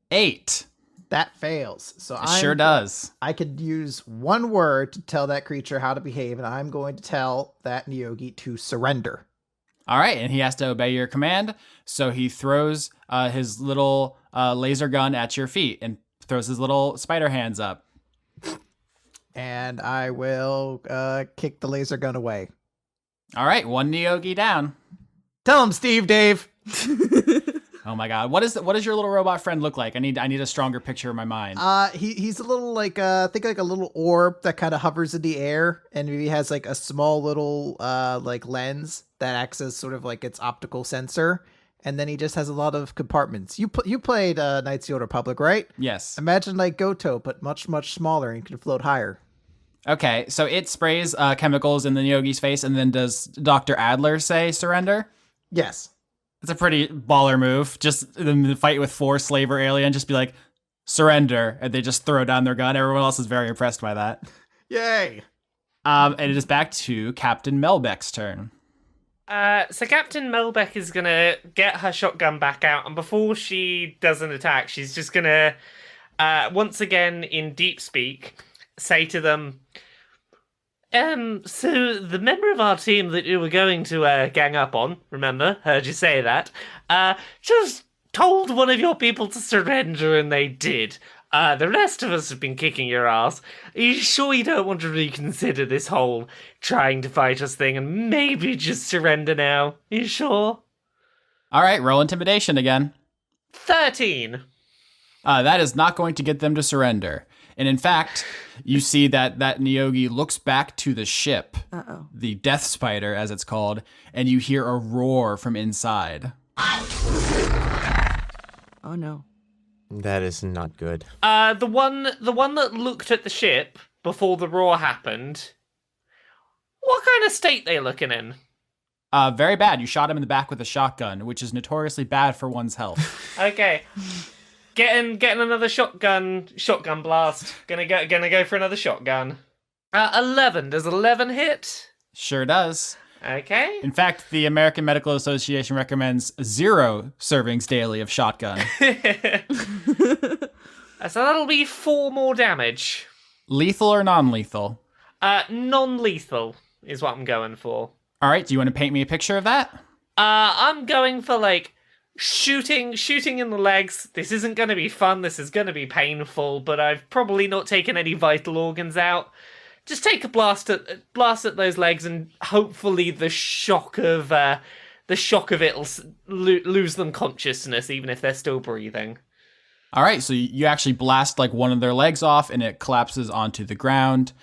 8. That fails. So It sure does. I could use one word to tell that creature how to behave, and I'm going to tell that Nyogi to surrender. All right, and he has to obey your command. So he throws his little laser gun at your feet and throws his little spider hands up. And I will kick the laser gun away. All right, 1 Nyogi down. Tell him, Steve Dave. Oh my god, what does your little robot friend look like? I need a stronger picture in my mind. He's a little like think like a little orb that kind of hovers in the air, and he has like a small little like lens that acts as sort of like its optical sensor, and then he just has a lot of compartments. You played Knights of the Old Republic, right? Yes. Imagine like Goto, but much smaller, and can float higher. Okay, so it sprays chemicals in the Nyogi's face, and then does Dr. Adler say surrender? Yes. It's a pretty baller move. Just in the fight with 4 slaver alien, just be like, surrender, and they just throw down their gun. Everyone else is very impressed by that. Yay. And it is back to Captain Melbeck's turn. So Captain Melbeck is gonna get her shotgun back out, and before she does an attack, she's just gonna, once again in deep speak, say to them, so the member of our team that you were going to gang up on, remember, heard you say that, just told one of your people to surrender, and they did. The rest of us have been kicking your ass. Are you sure you don't want to reconsider this whole trying to fight us thing and maybe just surrender now? Are you sure? All right, roll intimidation again. 13. That is not going to get them to surrender. And in fact, you see that Nyogi looks back to the ship, the Death Spider, as it's called, and you hear a roar from inside. Oh no. That is not good. The one that looked at the ship before the roar happened, what kind of state they looking in? Very bad. You shot him in the back with a shotgun, which is notoriously bad for one's health. Okay. Getting another shotgun blast. Gonna go for another shotgun. 11. Does 11 hit? Sure does. Okay. In fact, the American Medical Association recommends 0 servings daily of shotgun. So that'll be 4 more damage. Lethal or non-lethal? Non-lethal is what I'm going for. All right, do you want to paint me a picture of that? I'm going for like shooting in the legs. This isn't going to be fun. This is going to be painful, but I've probably not taken any vital organs out. Just take a blast at those legs, and hopefully the shock of it'll lose them consciousness, even if they're still breathing. All right, so you actually blast like one of their legs off, and it collapses onto the ground,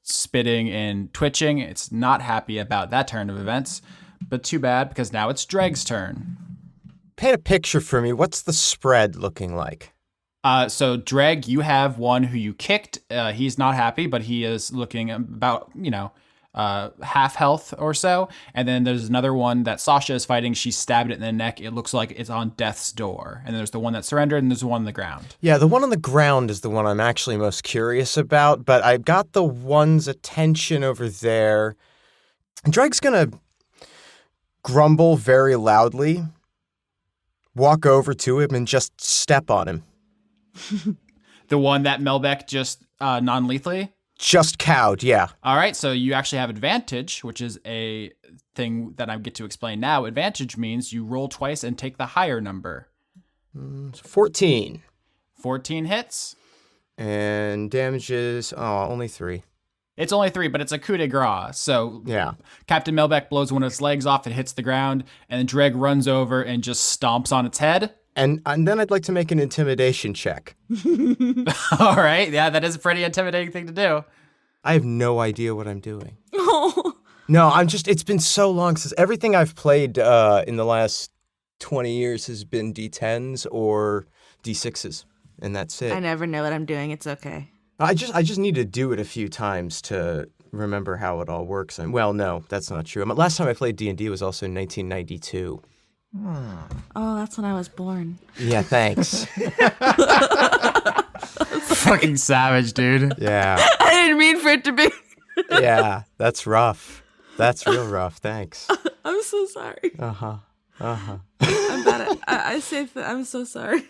spitting and twitching. It's not happy about that turn of events, but too bad, because now it's Dreg's turn. Paint a picture for me. What's the spread looking like? So Dreg, you have one who you kicked. He's not happy, but he is looking about, half health or so. And then there's another one that Sasha is fighting. She stabbed it in the neck. It looks like it's on death's door. And there's the one that surrendered, and there's the one on the ground. Yeah, the one on the ground is the one I'm actually most curious about, but I got the one's attention over there. Dreg's gonna grumble very loudly, walk over to him, and just step on him. The one that Melbeck just non-lethally? Just cowed, yeah. All right, so you actually have advantage, which is a thing that I get to explain now. Advantage means you roll twice and take the higher number. 14. 14 hits. And damages, only 3. It's only 3, but it's a coup de grace. So Yeah. Captain Melbeck blows one of its legs off, it hits the ground, and then Dreg runs over and just stomps on its head. And then I'd like to make an intimidation check. All right, yeah, that is a pretty intimidating thing to do. I have no idea what I'm doing. No, it's been so long since everything I've played in the last 20 years has been D10s or D6s, and that's it. I never know what I'm doing. It's okay. I just need to do it a few times to remember how it all works. And well, no, that's not true. Last time I played D&D was also in 1992. Oh, that's when I was born. Yeah, thanks. Fucking savage, dude. Yeah. I didn't mean for it to be. Yeah, that's rough. That's real rough. Thanks. I'm so sorry. Uh-huh. Uh-huh. I'm bad at I say I'm so sorry.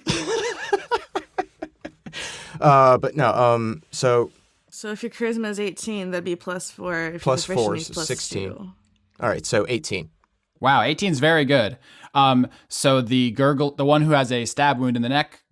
But no, so if your charisma is 18, that'd be +4. If plus your 4 proficiency is 16. 2. All right, so 18. Wow, 18 is very good. So the one who has a stab wound in the neck,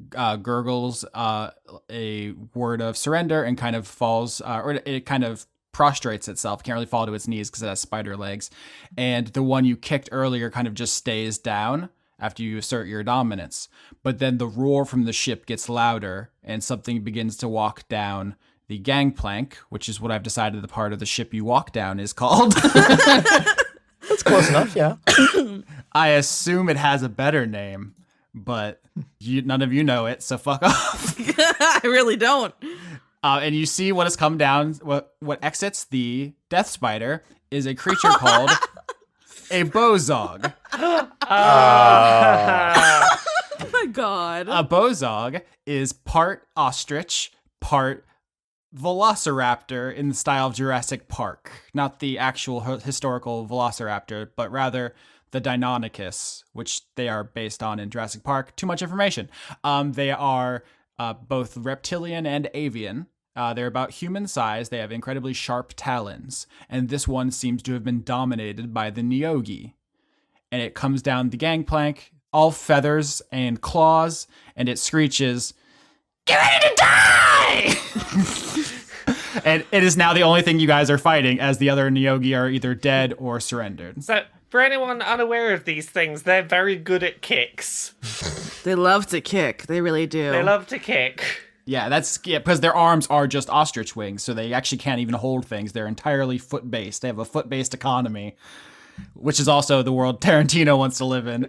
gurgles a word of surrender and kind of falls, or it kind of prostrates itself. Can't really fall to its knees because it has spider legs. And the one you kicked earlier kind of just stays down after you assert your dominance. But then the roar from the ship gets louder and something begins to walk down the gangplank, which is what I've decided the part of the ship you walk down is called. That's close enough, yeah. I assume it has a better name, but none of you know it, so fuck off. I really don't. And you see what has come down, what exits the death spider is a creature called a bozog. Oh my god. A bozog is part ostrich, part velociraptor in the style of Jurassic Park. Not the actual historical velociraptor, but rather the Deinonychus, which they are based on in Jurassic Park. Too much information. They are both reptilian and avian. They're about human size. They have incredibly sharp talons. And this one seems to have been dominated by the Neogi. And it comes down the gangplank, all feathers and claws, and it screeches, "Get ready to die!" And it is now the only thing you guys are fighting, as the other Neogi are either dead or surrendered. So, for anyone unaware of these things, they're very good at kicks. They love to kick. They really do. They love to kick. Yeah, because their arms are just ostrich wings, so they actually can't even hold things. They're entirely foot-based. They have a foot-based economy, which is also the world Tarantino wants to live in.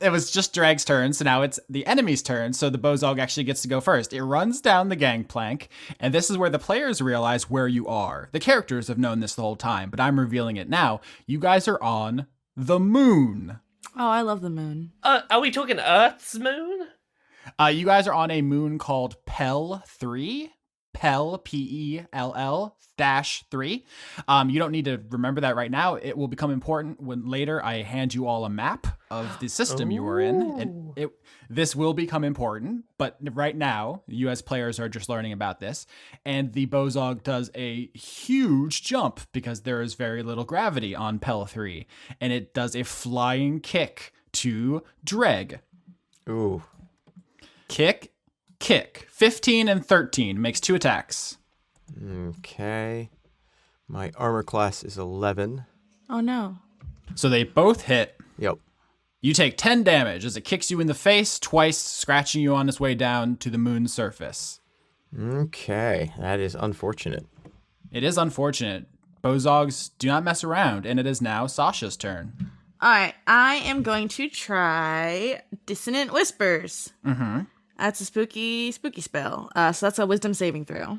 It was just Drag's turn, so now it's the enemy's turn, so the Bozog actually gets to go first. It runs down the gangplank, and this is where the players realize where you are. The characters have known this the whole time, but I'm revealing it now. You guys are on the moon. Oh, I love the moon. Are we talking Earth's moon? You guys are on a moon called Pell 3. Pell, Pell -3. You don't need to remember that right now. It will become important when later I hand you all a map of the system you were in. And this will become important, but right now, you as players are just learning about this. And the Bozog does a huge jump because there is very little gravity on Pell 3. And it does a flying kick to Dreg. Ooh. Kick. 15 and 13 makes 2 attacks. Okay. My armor class is 11. Oh no. So they both hit. Yep. You take 10 damage as it kicks you in the face twice, scratching you on its way down to the moon's surface. Okay. That is unfortunate. It is unfortunate. Bozogs do not mess around, and it is now Sasha's turn. All right, I am going to try Dissonant Whispers. Mm-hmm. That's a spooky spell. So that's a wisdom saving throw.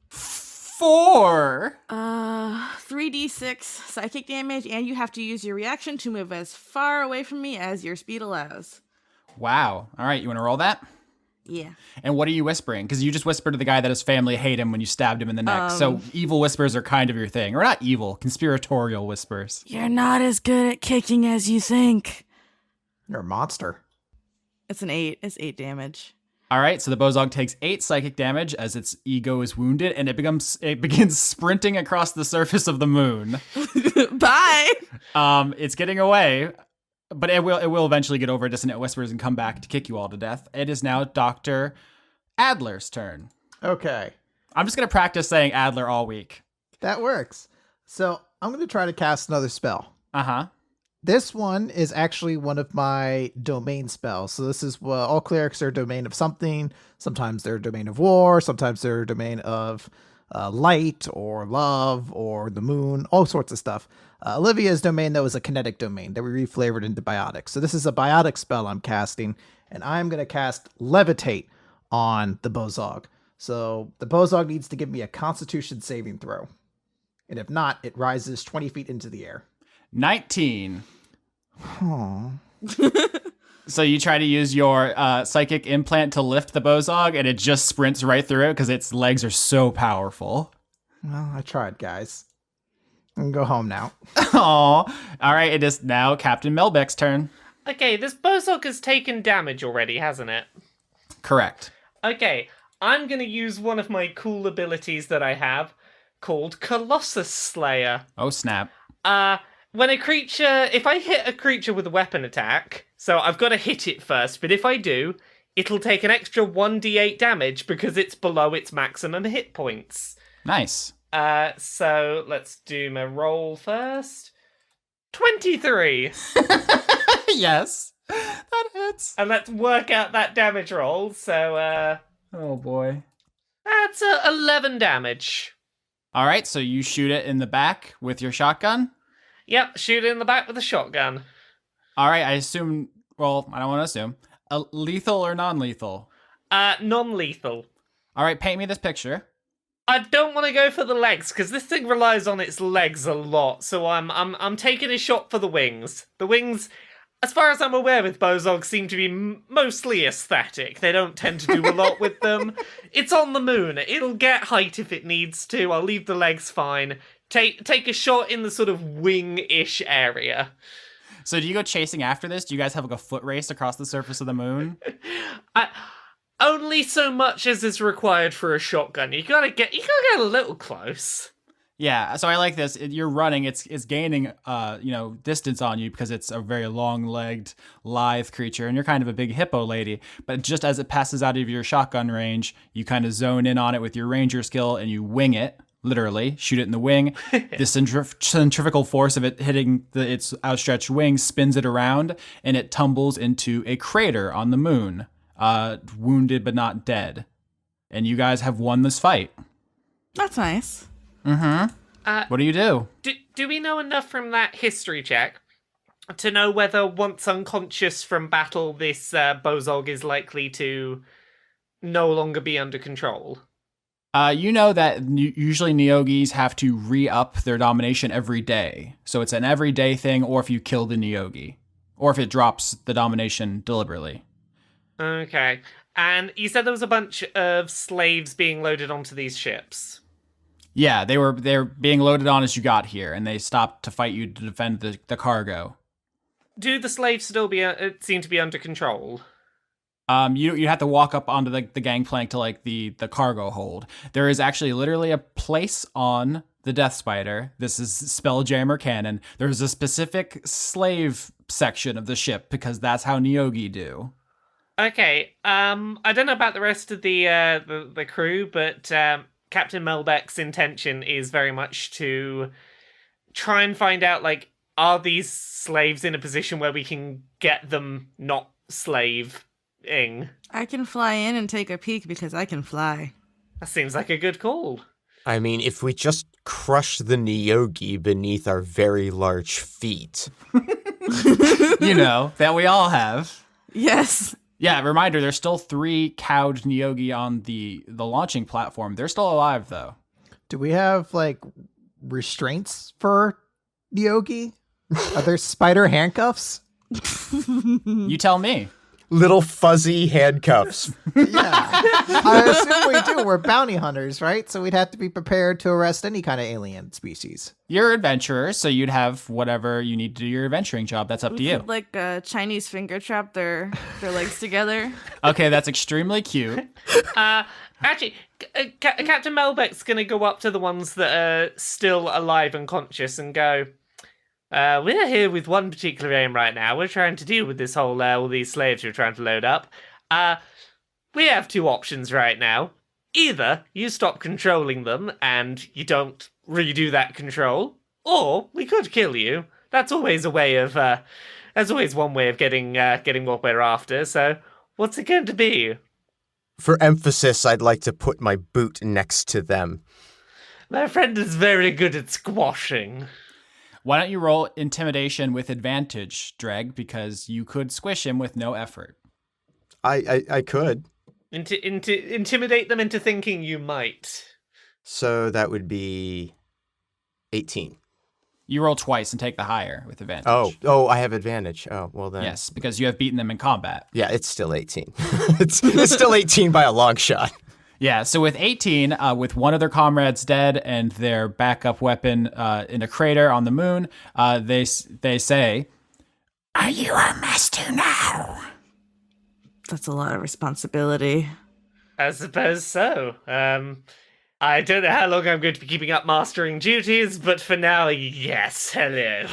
4. 3d6 psychic damage, and you have to use your reaction to move as far away from me as your speed allows. Wow. All right, you want to roll that? Yeah. And what are you whispering? Because you just whispered to the guy that his family hate him when you stabbed him in the neck. So evil whispers are kind of your thing. Or not evil, conspiratorial whispers. You're not as good at kicking as you think. You're a monster. It's an 8. It's 8 damage. All right, so the Bozog takes 8 psychic damage as its ego is wounded, and it begins sprinting across the surface of the moon. Bye! It's getting away. But it will eventually get over Dissonant Whispers and come back to kick you all to death. It is now Dr. Adler's turn. Okay. I'm just going to practice saying Adler all week. That works. So I'm going to try to cast another spell. Uh-huh. This one is actually one of my domain spells. So this is all clerics are a domain of something. Sometimes they're a domain of war. Sometimes they're a domain of light or love or the moon, all sorts of stuff. Olivia's domain, though, is a kinetic domain that we reflavored into biotic. So this is a biotic spell I'm casting, and I'm going to cast Levitate on the Bozog. So the Bozog needs to give me a Constitution saving throw. And if not, it rises 20 feet into the air. 19. Aww. So you try to use your psychic implant to lift the Bozog, and it just sprints right through it because its legs are so powerful. Well, I tried, guys. I can go home now. Aw. All right, it is now Captain Melbeck's turn. Okay, this Bozog has taken damage already, hasn't it? Correct. Okay, I'm going to use one of my cool abilities that I have called Colossus Slayer. Oh, snap. When if I hit a creature with a weapon attack, so I've got to hit it first, but if I do, it'll take an extra 1d8 damage because it's below its maximum hit points. Nice. So let's do my roll first. 23. Yes. That hits. And let's work out that damage roll. So, Oh, boy. that's 11 damage. All right, so you shoot it in the back with your shotgun? Yep, shoot it in the back with a shotgun. All right, I assume, well, I don't want to assume. Lethal or non-lethal? Non-lethal. All right, paint me this picture. I don't want to go for the legs because this thing relies on its legs a lot. So I'm taking a shot for the wings. The wings, as far as I'm aware with Bozog, seem to be mostly aesthetic. They don't tend to do a lot with them. It's on the moon. It'll get height if it needs to. I'll leave the legs fine. Take a shot in the sort of wing-ish area. So do you go chasing after this? Do you guys have like a foot race across the surface of the moon? Only so much as is required for a shotgun. You gotta get a little close. Yeah, so I like this. You're running. It's gaining, distance on you because it's a very long-legged, lithe creature, and you're kind of a big hippo lady. But just as it passes out of your shotgun range, you kind of zone in on it with your ranger skill, and you wing it. Literally, shoot it in the wing. The centrifugal force of it hitting its outstretched wings spins it around, and it tumbles into a crater on the moon, wounded but not dead. And you guys have won this fight. That's nice. Mm-hmm. What do you do? Do we know enough from that history check to know whether once unconscious from battle, this Bozog is likely to no longer be under control? You know that usually Neogis have to re-up their domination every day. So it's an everyday thing, or if you kill the Neogi. Or if it drops the domination deliberately. Okay. And you said there was a bunch of slaves being loaded onto these ships. Yeah, they're being loaded on as you got here, and they stopped to fight you to defend the cargo. Do the slaves still seem to be under control? You have to walk up onto the gangplank to like the cargo hold. There is actually literally a place on the Death Spider. This is Spelljammer canon. There's a specific slave section of the ship because that's how Neogi do. Okay. I don't know about the rest of the crew, but Captain Melbeck's intention is very much to try and find out, like, are these slaves in a position where we can get them not slave? I can fly in and take a peek because I can fly. That seems like a good call. I mean, if we just crush the Neogi beneath our very large feet. You know, that we all have. Yes. Yeah, reminder, there's still 3 cowed Neogi on the launching platform. They're still alive, though. Do we have, like, restraints for Neogi? Are there spider handcuffs? You tell me. Little fuzzy handcuffs. Yeah. I assume we do. We're bounty hunters, right? So we'd have to be prepared to arrest any kind of alien species. You're adventurers, so you'd have whatever you need to do your adventuring job. That's up to you. Could, like a Chinese finger trap their legs together. Okay, that's extremely cute. Actually, Captain Melbeck's going to go up to the ones that are still alive and conscious and go, we're here with one particular aim right now. We're trying to deal with this whole, all these slaves you're trying to load up. We have 2 options right now. Either you stop controlling them and you don't redo that control, or we could kill you. That's always a way of, there's always one way of getting what we're after, so what's it going to be? For emphasis, I'd like to put my boot next to them. My friend is very good at squashing. Why don't you roll intimidation with advantage, Dreg, because you could squish him with no effort. I could. Intimidate them into thinking you might. So that would be 18. You roll twice and take the higher with advantage. Oh, I have advantage. Oh, well then. Yes, because you have beaten them in combat. Yeah, it's still 18. it's still 18 by a long shot. Yeah, so with 18, with one of their comrades dead and their backup weapon in a crater on the moon, they say, "Are you our master now?" That's a lot of responsibility. I suppose so. I don't know how long I'm going to be keeping up mastering duties, but for now, yes, hello.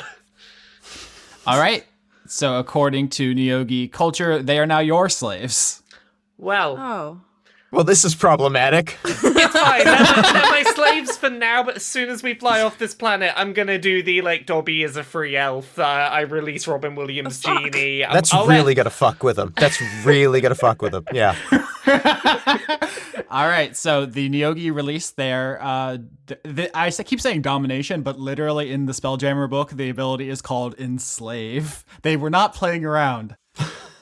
All right. So according to Neogi culture, they are now your slaves. Well, Oh. Well, this is problematic. it's fine. They're my slaves for now, but as soon as we fly off this planet, I'm gonna do the, like, Dobby is a free elf. I release Robin Williams' genie. That's really gonna fuck with them. That's really gonna fuck with them. Yeah. All right, so the Neogi released their, I keep saying domination, but literally in the Spelljammer book, the ability is called enslave. They were not playing around.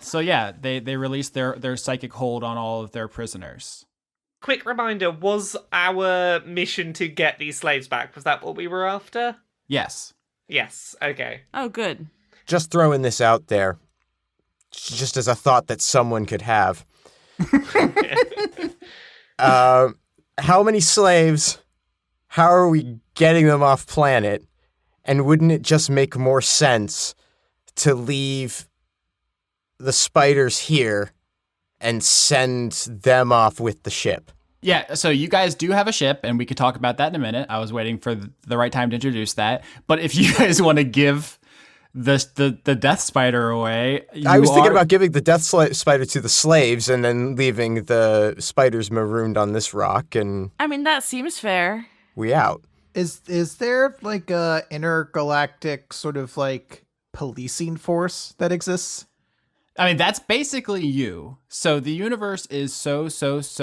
So yeah, they released their psychic hold on all of their prisoners. Quick reminder, was our mission to get these slaves back? Was that what we were after? Yes. Yes, okay. Oh, good. Just throwing this out there, just as a thought that someone could have. How many slaves? How are we getting them off planet? And wouldn't it just make more sense to leave the spiders here and send them off with the ship? Yeah, so you guys do have a ship, and we could talk about that in a minute. I was waiting for the right time to introduce that. But if you guys want to give the Death Spider away, I was thinking about giving the Death Spider to the slaves and then leaving the spiders marooned on this rock, and I mean, that seems fair. we out. Is there like a intergalactic sort of like policing force that exists? I mean, that's basically you. So the universe is so vast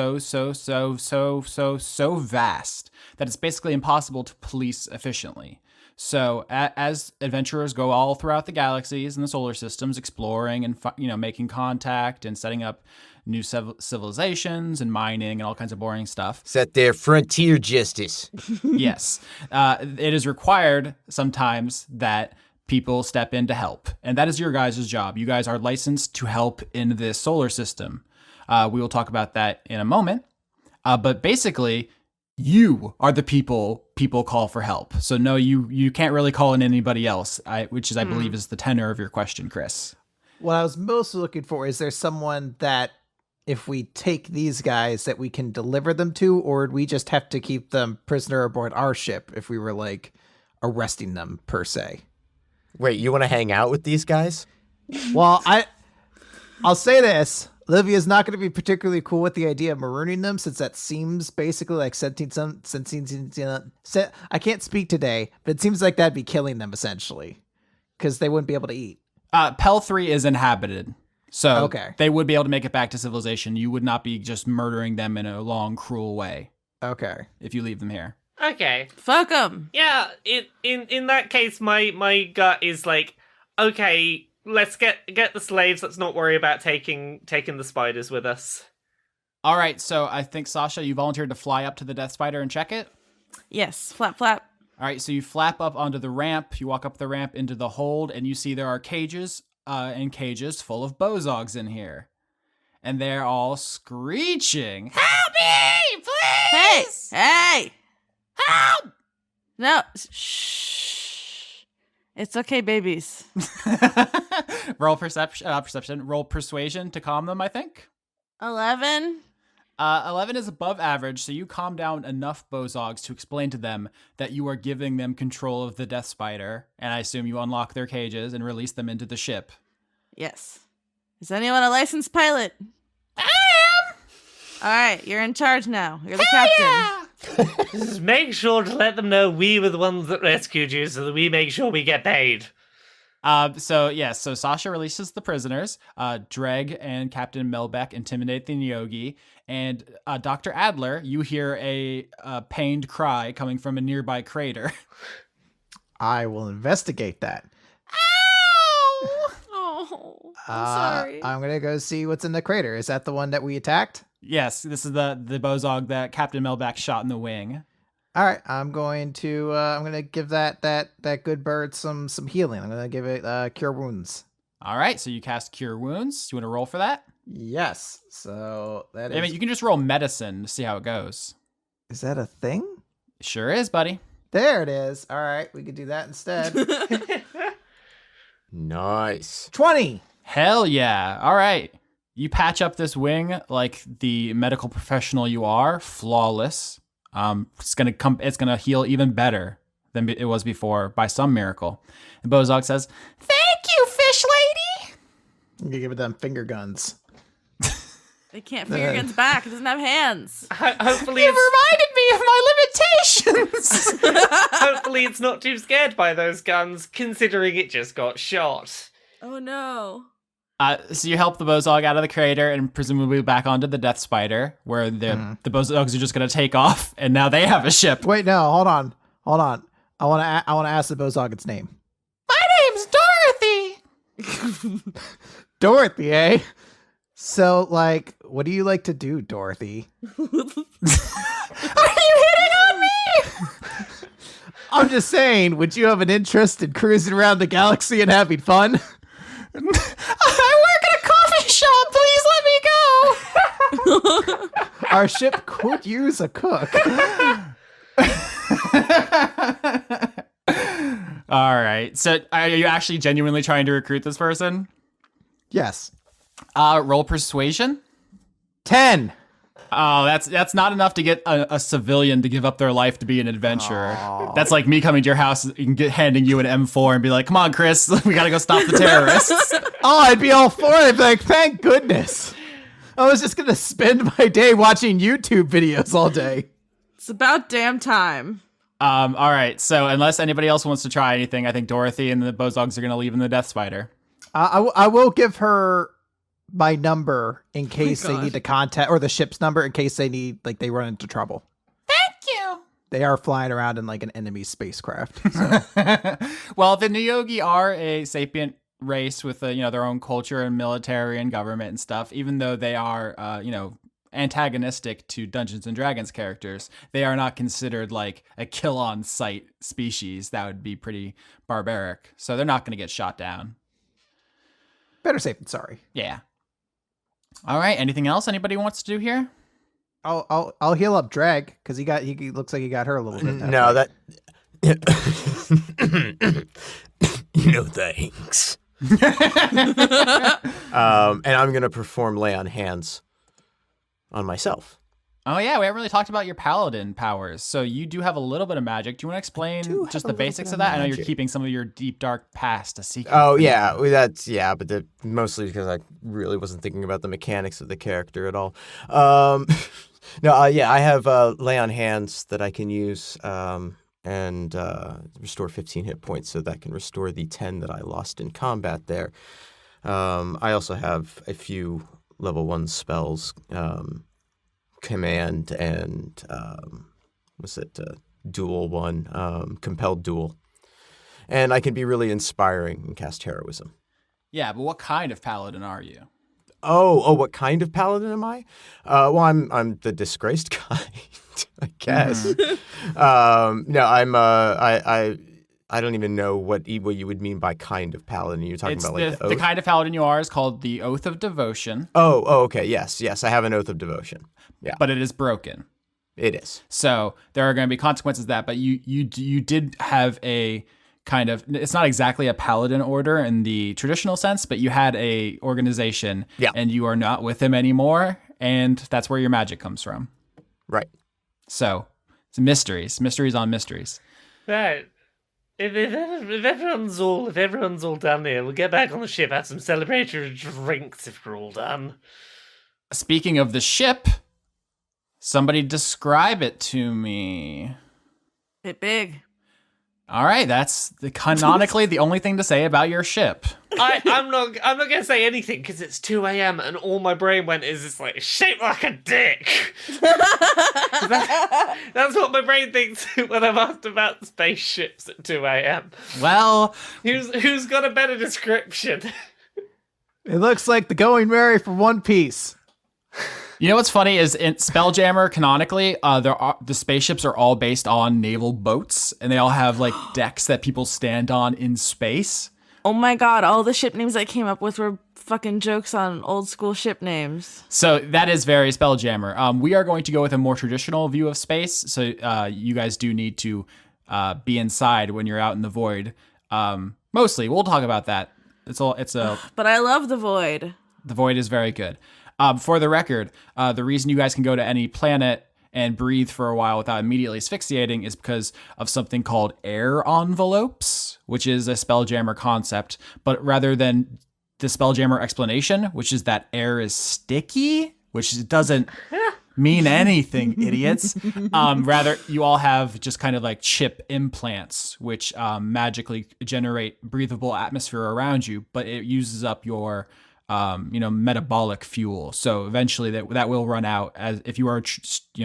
that it's basically impossible to police efficiently. So as adventurers go all throughout the galaxies and the solar systems, exploring and making contact and setting up new civilizations and mining and all kinds of boring stuff. Set their frontier justice. Yes, it is required sometimes that people step in to help. And that is your guys' job. You guys are licensed to help in this solar system. We will talk about that in a moment. But basically, you are the people call for help. So no, you can't really call in anybody else, which is, I believe, is the tenor of your question, Chris. What I was mostly looking for is there someone that if we take these guys that we can deliver them to, or we just have to keep them prisoner aboard our ship if we were like arresting them per se? Wait, you want to hang out with these guys? Well, I'll say this. Livia's not going to be particularly cool with the idea of marooning them, since that seems basically like I can't speak today, but it seems like that'd be killing them essentially, because they wouldn't be able to eat. Pel 3 is inhabited, so Okay. they would be able to make it back to civilization. You would not be just murdering them in a long, cruel way Okay. if you leave them here. Okay. Fuck them. Yeah, in that case, my gut is like, Okay, let's get the slaves. Let's not worry about taking the spiders with us. All right, so I think, Sasha, you volunteered to fly up to the Death Spider and check it? Yes, flap flap. All right, so you flap up onto the ramp, you walk up the ramp into the hold, and you see there are cages and cages full of bozogs in here. And they're all screeching, "Help me, please! Hey! Help!" No, shh. It's okay, babies. Roll perception, roll persuasion to calm them, I think. 11. 11 is above average, so you calm down enough bozogs to explain to them that you are giving them control of the Death Spider, and I assume you unlock their cages and release them into the ship. Yes. Is anyone a licensed pilot? I am! All right, you're in charge now. You're the captain. Yeah! Just make sure to let them know we were the ones that rescued you, so that we make sure we get paid. So Sasha releases the prisoners. Dreg and Captain Melbeck intimidate the Nyogi, and Dr. Adler, you hear a pained cry coming from a nearby crater. I will investigate that. Ow! Oh, I'm sorry. I'm gonna go see what's in the crater. Is that the one that we attacked? Yes, this is the bozog that Captain Melbeck shot in the wing. All right, I'm going to give that good bird some healing. I'm gonna give it cure wounds. All right, so you cast Cure Wounds. Do you want to roll for that? Yes. So that is. I mean, you can just roll Medicine to see how it goes. Is that a thing? Sure is, buddy. There it is. All right, we could do that instead. Nice. 20. Hell yeah. All right. You patch up this wing like the medical professional you are, flawless. It's gonna heal even better than it was before by some miracle. And Bozog says, "Thank you, fish lady." You can give it them finger guns. It can't finger guns back. It doesn't have hands. Hopefully, You it's, reminded me of my limitations. hopefully it's not too scared by those guns, considering it just got shot. Oh no. So you help the Bozog out of the crater and presumably back onto the Death Spider, where the Bozogs are just gonna take off, and now they have a ship. Wait, no, hold on. I want to ask the Bozog its name. My name's Dorothy. Dorothy, eh? So, like, what do you like to do, Dorothy? Are you hitting on me? I'm just saying, would you have an interest in cruising around the galaxy and having fun? I work at a coffee shop. Please let me go. Our ship could use a cook. All right. So are you actually genuinely trying to recruit this person? Yes. Roll persuasion. 10. Oh, that's not enough to get a civilian to give up their life to be an adventurer. That's like me coming to your house and handing you an M4 and be like, "Come on, Chris, we gotta go stop the terrorists." Oh, I'd be all for it. I'd be like, thank goodness. I was just going to spend my day watching YouTube videos all day. It's about damn time. All right. So unless anybody else wants to try anything, I think Dorothy and the Bozogs are gonna leave in the Death Spider. I will give her my number in case they God. need to contact, or the ship's number in case they need, like, they run into trouble. Thank you. They are flying around in like an enemy spacecraft. So. Well, the Nyogi are a sapient race with their own culture and military and government and stuff. Even though they are antagonistic to Dungeons and Dragons characters, they are not considered like a kill on sight species. That would be pretty barbaric. So they're not going to get shot down. Better safe than sorry. Yeah. All right. Anything else anybody wants to do here? I'll heal up Drag because he looks like he got her a little bit. No, that. Thanks. And I'm gonna perform lay on hands on myself. Oh yeah, we haven't really talked about your paladin powers. So you do have a little bit of magic. Do you want to explain just the basics of that? I know you're keeping some of your deep dark past a secret. Oh yeah, but mostly because I really wasn't thinking about the mechanics of the character at all. I have lay on hands that I can use and restore 15 hit points, so that can restore the 10 that I lost in combat there. I also have a few level 1 spells. Command and dual one, compelled duel, and I can be really inspiring and cast heroism. Yeah, but what kind of paladin are you? Oh, what kind of paladin am I? Well, I'm the disgraced kind, I guess. No, I'm I don't even know what you would mean by kind of paladin. You're talking It's about like the kind of paladin you are is called the Oath of Devotion. Oh, okay. Yes, I have an oath of devotion. Yeah, But it is broken. it is. So there are going to be consequences to that. But you did have a kind of, it's not exactly a paladin order in the traditional sense, but you had a organization, and you are not with them anymore, and that's where your magic comes from. Right. So it's mysteries on mysteries. Right. If everyone's all done here, we'll get back on the ship, have some celebratory drinks if we're all done. Speaking of the ship, somebody describe it to me. Bit big. All right, that's canonically the only thing to say about your ship. I'm not gonna say anything because it's 2 a.m. and all my brain went is it's like shaped like a dick. That's what my brain thinks when I'm asked about spaceships at 2 a.m. Well, Who's got a better description? It looks like the Going Merry for One Piece. you know what's funny is in Spelljammer canonically, the spaceships are all based on naval boats, and they all have like decks that people stand on in space. Oh my god, all the ship names I came up with were fucking jokes on old school ship names. So that is very Spelljammer. We are going to go with a more traditional view of space. So you guys do need to be inside when you're out in the void. Mostly, we'll talk about that. But I love the void. The void is very good. For the record, the reason you guys can go to any planet and breathe for a while without immediately asphyxiating is because of something called air envelopes, which is a Spelljammer concept. But rather than the Spelljammer explanation, which is that air is sticky, which doesn't mean anything, idiots. Rather, you all have just kind of like chip implants, which magically generate breathable atmosphere around you, but it uses up your metabolic fuel. So eventually that will run out. As if you are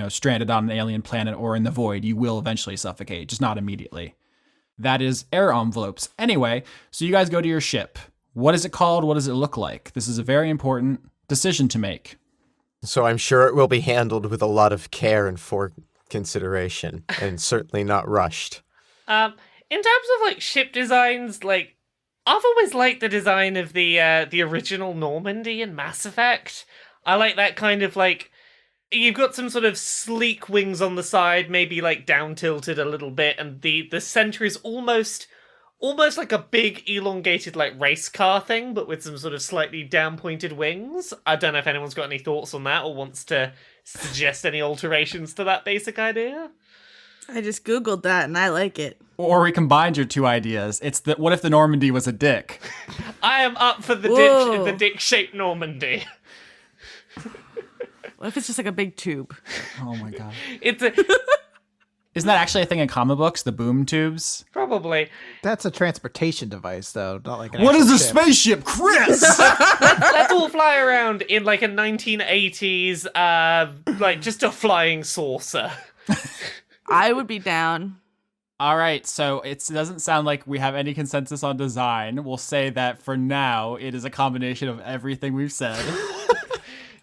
stranded on an alien planet or in the void, you will eventually suffocate, just not immediately. That is air envelopes. Anyway, so you guys go to your ship. What is it called? What does it look like? This is a very important decision to make. So I'm sure it will be handled with a lot of care and consideration, and certainly not rushed. In terms of like ship designs, like I've always liked the design of the original Normandy in Mass Effect. I like that kind of like you've got some sort of sleek wings on the side, maybe like down tilted a little bit, and the center is almost like a big elongated like race car thing, but with some sort of slightly down pointed wings. I don't know if anyone's got any thoughts on that or wants to suggest any alterations to that basic idea. I just Googled that and I like it. Or we combined your two ideas. It's what if the Normandy was a dick? I am up for the Whoa. dick-shaped Normandy. What if it's just like a big tube? Oh my god. Isn't that actually a thing in comic books, the boom tubes? Probably. That's a transportation device, though, not like an What is actual a ship. spaceship, Chris? Let's all fly around in like a 1980s, like just a flying saucer. I would be down. All right, so it doesn't sound like we have any consensus on design. We'll say that for now, it is a combination of everything we've said.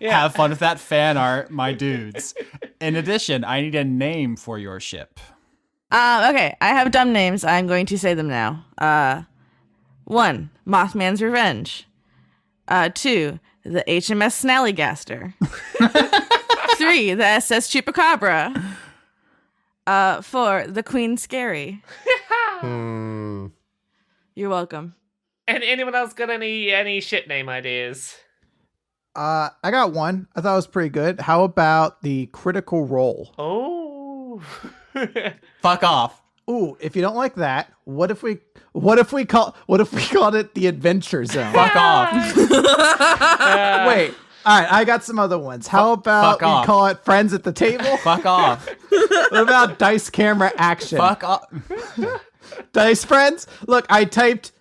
Yeah. Have fun with that fan art, my dudes. In addition, I need a name for your ship. Okay, I have dumb names. I'm going to say them now. 1, Mothman's Revenge. 2, the HMS Snallygaster. 3, the SS Chupacabra. 4, the Queen Scary. You're welcome. And anyone else got any ship name ideas? I got one. I thought it was pretty good. How about the Critical Role? Oh. Fuck off. Ooh, if you don't like that, what if we called it the Adventure Zone? Fuck off. Wait. All right, I got some other ones. How about fuck off. we call it Friends at the Table? Fuck off. What about Dice Camera Action? Fuck off. Dice Friends? Look, I typed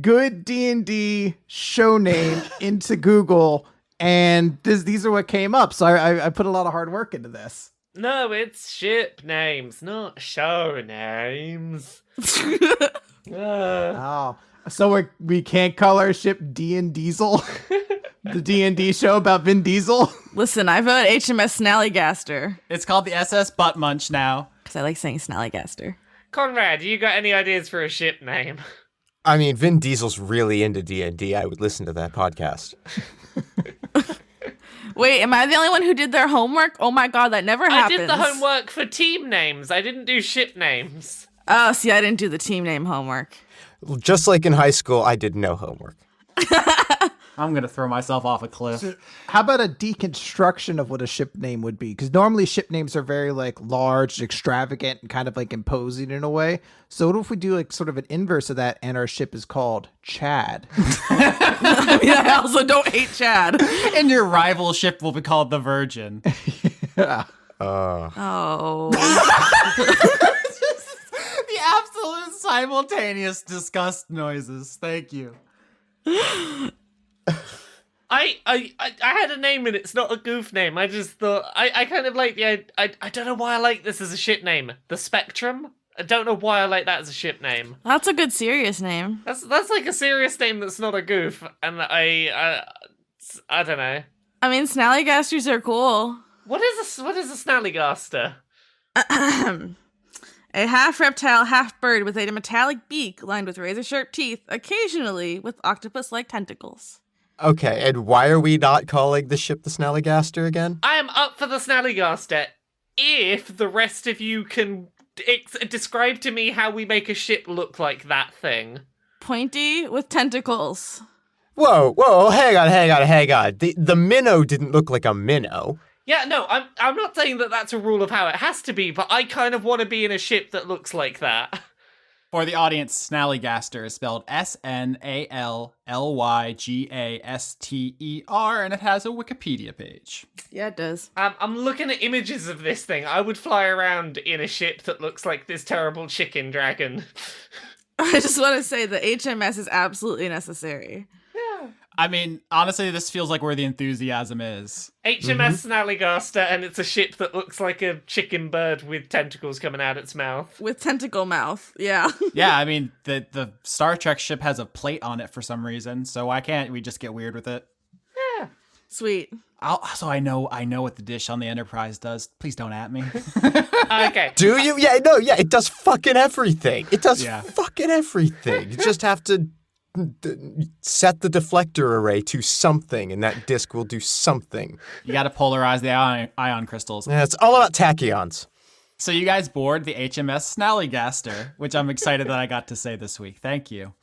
good D&D show name into Google, and these are what came up. So I put a lot of hard work into this. No, it's ship names, not show names. Oh, so we can't call our ship D and Diesel, the D&D show about Vin Diesel. Listen, I vote HMS Snallygaster It's called the SS Butt Munch now. because I like saying Snallygaster. Conrad, you got any ideas for a ship name? I mean, Vin Diesel's really into D&D. I would listen to that podcast. Wait, am I the only one who did their homework? Oh my god, that never happens. I did the homework for team names. I didn't do ship names. Oh, see, I didn't do the team name homework. Just like in high school, I did no homework. I'm going to throw myself off a cliff. How about a deconstruction of what a ship name would be? Because normally ship names are very like large, extravagant, and kind of like imposing in a way. So what if we do like sort of an inverse of that, and our ship is called Chad? I mean, I also don't hate Chad. And your rival ship will be called the Virgin. Yeah. Oh. The absolute simultaneous disgust noises. Thank you. I had a name and it's not a goof name. I just thought I kind of like the I don't know why I like this as a ship name. The Spectrum. I don't know why I like that as a ship name. That's a good serious name. That's like a serious name that's not a goof, and I don't know. I mean, Snallygasters are cool. What is a Snallygaster? A half reptile, half bird with a metallic beak lined with razor-sharp teeth, occasionally with octopus-like tentacles. Okay, and why are we not calling the ship the Snallygaster again? I am up for the Snallygaster if the rest of you can describe to me how we make a ship look like that thing. Pointy with tentacles. Whoa, hang on. The minnow didn't look like a minnow. Yeah, no, I'm not saying that that's a rule of how it has to be, but I kind of want to be in a ship that looks like that. For the audience, Snallygaster is spelled Snallygaster, and it has a Wikipedia page. Yeah, it does. I'm looking at images of this thing. I would fly around in a ship that looks like this terrible chicken dragon. I just want to say the HMS is absolutely necessary. I mean, honestly, this feels like where the enthusiasm is. HMS Snallygaster, and it's a ship that looks like a chicken bird with tentacles coming out its mouth. With tentacle mouth, yeah. Yeah, I mean, the Star Trek ship has a plate on it for some reason, so why can't we just get weird with it? Yeah. Sweet. Also, I know what the dish on the Enterprise does. Please don't at me. Okay. Do you? Yeah, no, yeah, it does fucking everything. It does Yeah. fucking everything. You just have to set the deflector array to something, and that disk will do something. You got to polarize the ion crystals. Yeah, it's all about tachyons. So you guys board the HMS Snallygaster, which I'm excited that I got to say this week. Thank you.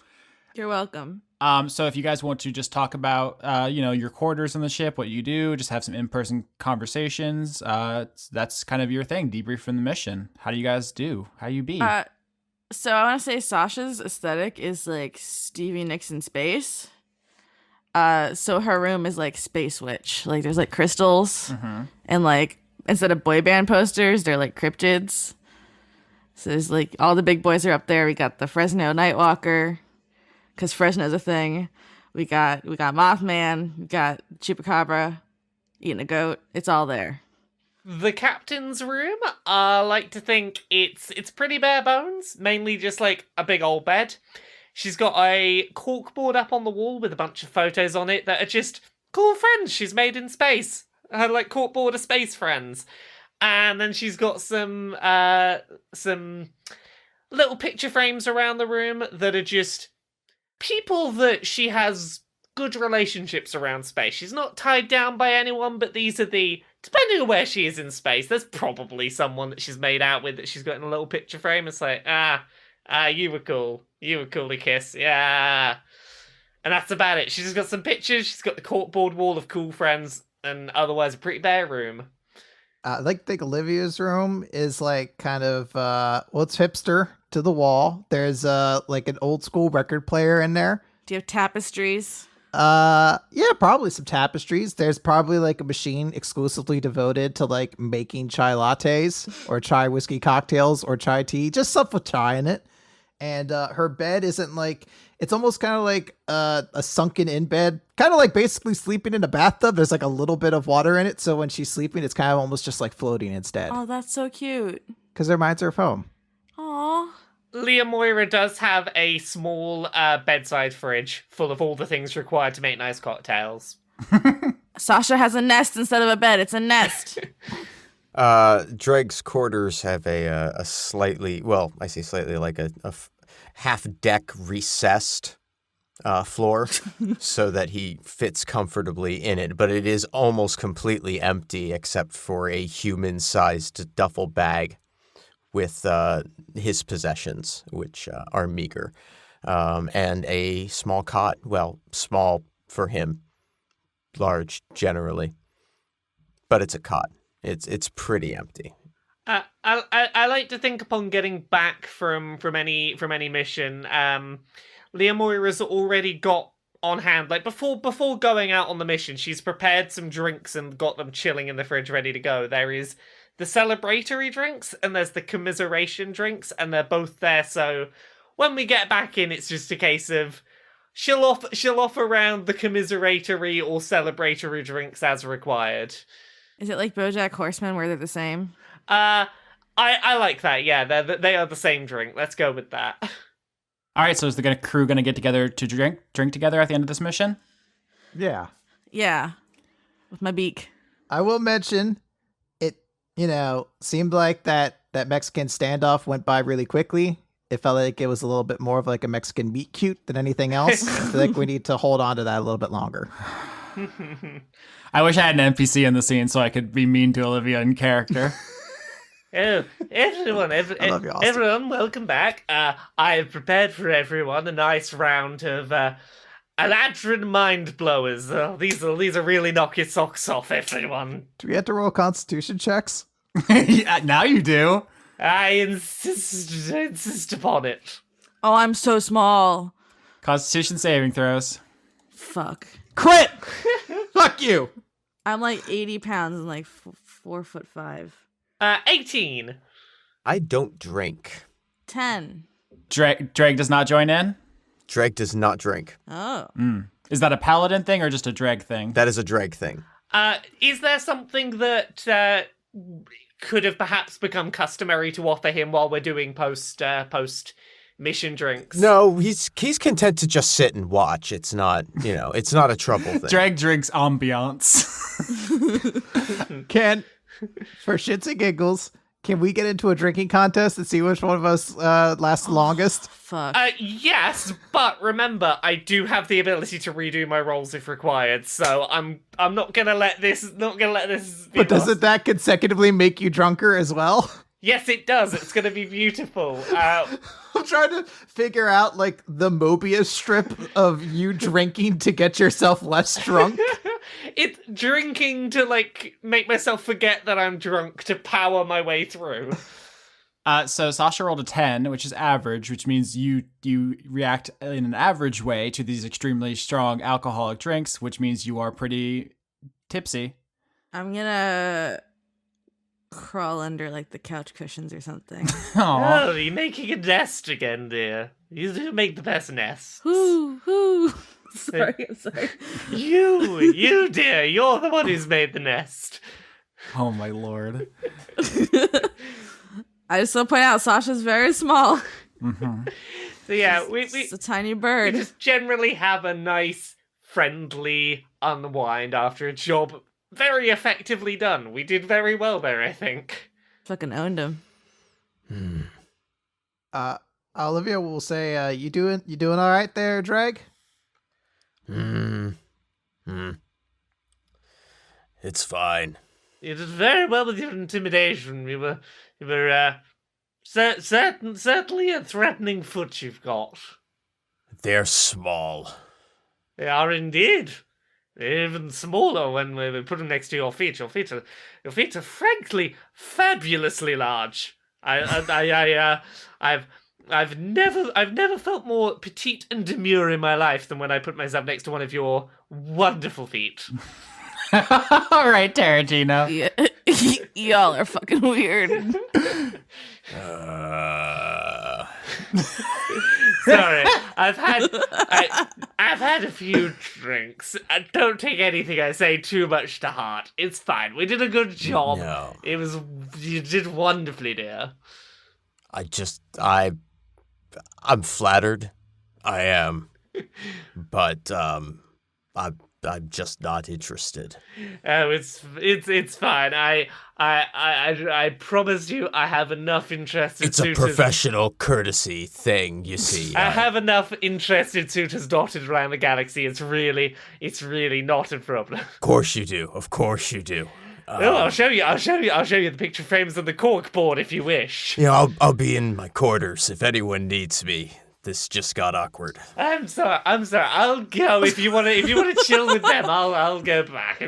You're welcome. So if you guys want to just talk about, your quarters on the ship, what you do, just have some in-person conversations, that's kind of your thing. Debrief from the mission. How do you guys do? How you be? So I want to say Sasha's aesthetic is like Stevie Nicks in space. So her room is like Space Witch. Like there's like crystals and like instead of boy band posters, they're like cryptids. So there's like all the big boys are up there. We got the Fresno Nightwalker, because Fresno's a thing. We got Mothman. We got Chupacabra eating a goat. It's all there. The captain's room, I like to think it's pretty bare bones, mainly just like a big old bed. She's got a corkboard up on the wall with a bunch of photos on it that are just cool friends she's made in space. Her like corkboard of space friends. And then she's got some little picture frames around the room that are just people that she has good relationships around space. She's not tied down by anyone, but these are depending on where she is in space, there's probably someone that she's made out with that she's got in a little picture frame. It's like, you were cool. You were cool to kiss. Yeah. And that's about it. She's just got some pictures. She's got the corkboard wall of cool friends, and otherwise a pretty bare room. I like to think Olivia's room is like kind of, it's hipster to the wall. There's like an old school record player in there. Do you have tapestries? Yeah, probably some tapestries. There's probably like a machine exclusively devoted to like making chai lattes or chai whiskey cocktails or chai tea, just stuff with chai in it. and her bed isn't like, it's almost kind of like a sunken in bed, kind of like basically sleeping in a bathtub. There's like a little bit of water in it, so when she's sleeping, it's kind of almost just like floating instead. Oh, that's so cute. Because their minds are of home. Aw. Leomoira does have a small bedside fridge full of all the things required to make nice cocktails. Sasha has a nest instead of a bed. It's a nest. Dreg's quarters have a slightly, well, I say slightly, like a half-deck recessed floor so that he fits comfortably in it, but it is almost completely empty except for a human-sized duffel bag with his possessions, which are meager, and a small cot. Well, small for him, large generally, but it's a cot. It's pretty empty. I like to think upon getting back from any mission. Leomoira's already got on hand, like before going out on the mission, she's prepared some drinks and got them chilling in the fridge ready to go. There is the celebratory drinks and there's the commiseration drinks, and they're both there. So when we get back in, it's just a case of she'll offer around the commiseratory or celebratory drinks as required. Is it like BoJack Horseman where they're the same? I like that. Yeah, they are the same drink. Let's go with that. All right, so is the crew going to get together to drink together at the end of this mission? Yeah. Yeah. With my beak. I will mention it, seemed like that Mexican standoff went by really quickly. It felt like it was a little bit more of like a Mexican meet cute than anything else. I feel like we need to hold on to that a little bit longer. I wish I had an NPC in the scene so I could be mean to Olivia in character. Oh, everyone, welcome back. I have prepared for everyone a nice round of Eladrin mind blowers. These will really knock your socks off, everyone. Do we have to roll constitution checks? Yeah, now you do. I insist upon it. Oh, I'm so small. Constitution saving throws. Fuck. Crit! Fuck you! I'm like 80 pounds and like 4'5". 18. I don't drink. 10. Dreg does not join in? Dreg does not drink. Oh. Is that a paladin thing or just a Dreg thing? That is a Dreg thing. Is there something that could have perhaps become customary to offer him while we're doing post mission drinks? No, he's content to just sit and watch. It's not, it's not a trouble thing. Dreg drinks ambiance. For shits and giggles, can we get into a drinking contest and see which one of us lasts longest? Fuck. Yes, but remember, I do have the ability to redo my rolls if required, so I'm not gonna let this be But doesn't that consecutively make you drunker as well? Yes, it does. It's gonna be beautiful. I'm trying to figure out like the Mobius strip of you drinking to get yourself less drunk. It's drinking to like make myself forget that I'm drunk to power my way through. So Sasha rolled a 10, which is average, which means you react in an average way to these extremely strong alcoholic drinks, which means you are pretty tipsy. I'm gonna crawl under like the couch cushions or something. Aww. Oh, you're making a nest again, dear. You do make the best nests. Whoo. Sorry, I'm sorry. You, dear, you're the one who's made the nest. Oh my lord. I just want to point out Sasha's very small. Mm-hmm. So yeah, It's a tiny we bird. just generally have a nice, friendly unwind after a job very effectively done. We did very well there, I think. Fucking owned him. Olivia will say, you doing all right there, Dreg? It's fine. You did very well with your intimidation. You were certainly a threatening foot you've got. They're small. They are indeed. They're even smaller when we put them next to your feet. Your feet are frankly fabulously large. I've never felt more petite and demure in my life than when I put myself next to one of your wonderful feet. All right, Tarantino. Yeah. Y'all are fucking weird. Sorry, I've had a few drinks. Don't take anything I say too much to heart. It's fine. We did a good job. No. You did wonderfully, dear. I'm flattered. I am. But I'm just not interested. Oh, it's fine. I promise you, I have enough interested It's a suitors. professional courtesy thing, you see. I have enough interested suitors dotted around the galaxy. It's really not a problem. Of course you do. Of course you do. I'll show you the picture frames on the cork board if you wish. I'll be in my quarters if anyone needs me. This just got awkward. I'm sorry. I'll go if you want to chill with them. I'll go back.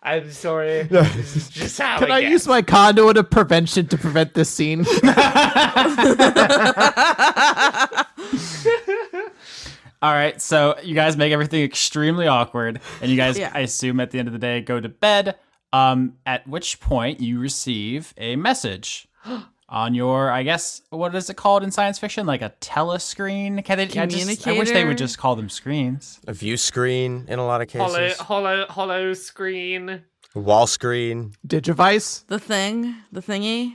I'm sorry. This is just how Can I gets. use my conduit of prevention to prevent this scene? All right, so you guys make everything extremely awkward, and you guys, Yeah. I assume, at the end of the day, go to bed. At which point you receive a message on your, I guess, what is it called in science fiction? Like a telescreen? I wish they would just call them screens. A view screen in a lot of cases. hollow screen. Wall screen. Digivice? The thingy.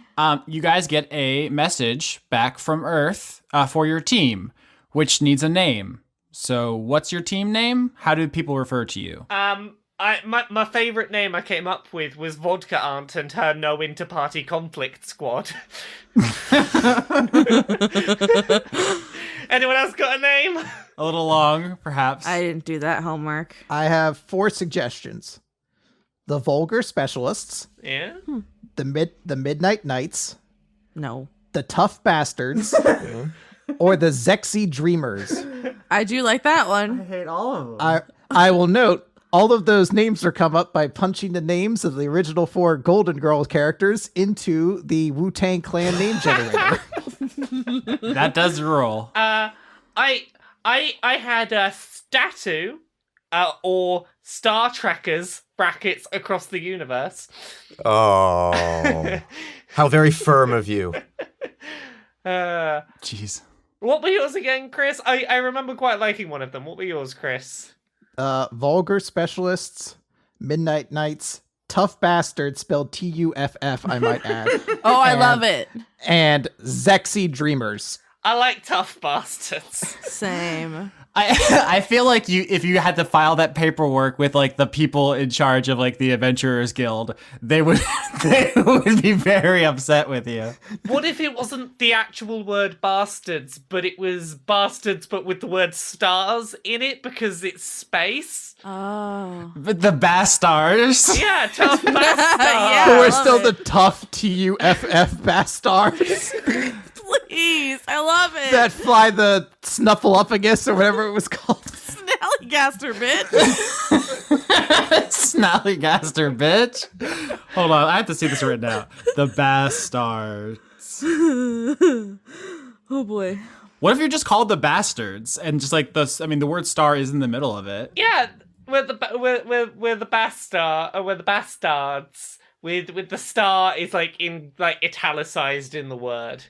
You guys get a message back from Earth for your team, which needs a name. So what's your team name? How do people refer to you? My favorite name I came up with was Vodka Aunt and her No Inter-Party Conflict Squad. Anyone else got a name? A little long, perhaps. I didn't do that homework. I have 4 suggestions. The Vulgar Specialists, Yeah. the Midnight Knights, No. the Tough Bastards, or the Zexy Dreamers. I do like that one. hate all of them. I will note, all of those names are come up by punching the names of the original 4 Golden Girls characters into the Wu-Tang Clan name generator. That does rule. I had a statue, or Star Trekkers brackets across the universe. Oh. How very firm of you. Jeez. What were yours again, Chris? I remember quite liking one of them. What were yours, Chris? Vulgar Specialists, Midnight Knights, Tough Bastards, spelled Tuff, I might add. Oh, I love it. And Zexy Dreamers. I like Tough Bastards. Same. I feel like if you had to file that paperwork with like the people in charge of like the Adventurers Guild, they would be very upset with you. What if it wasn't the actual word bastards, but it was bastards but with the word stars in it because it's space? Oh. But the Bastards. Yeah, Tough Bastards. Yeah. Who I are love still it. the tough Tuff bastards Please. I love it. that fly the Snuffleupagus or whatever it was called. Snallygaster, bitch. Snallygaster, bitch. Hold on, I have to see this written out. The Bastards. Oh, boy. What if you're just called the Bastards and just like the word star is in the middle of it? Yeah, we're the bastards. With the star is like in like italicized in the word.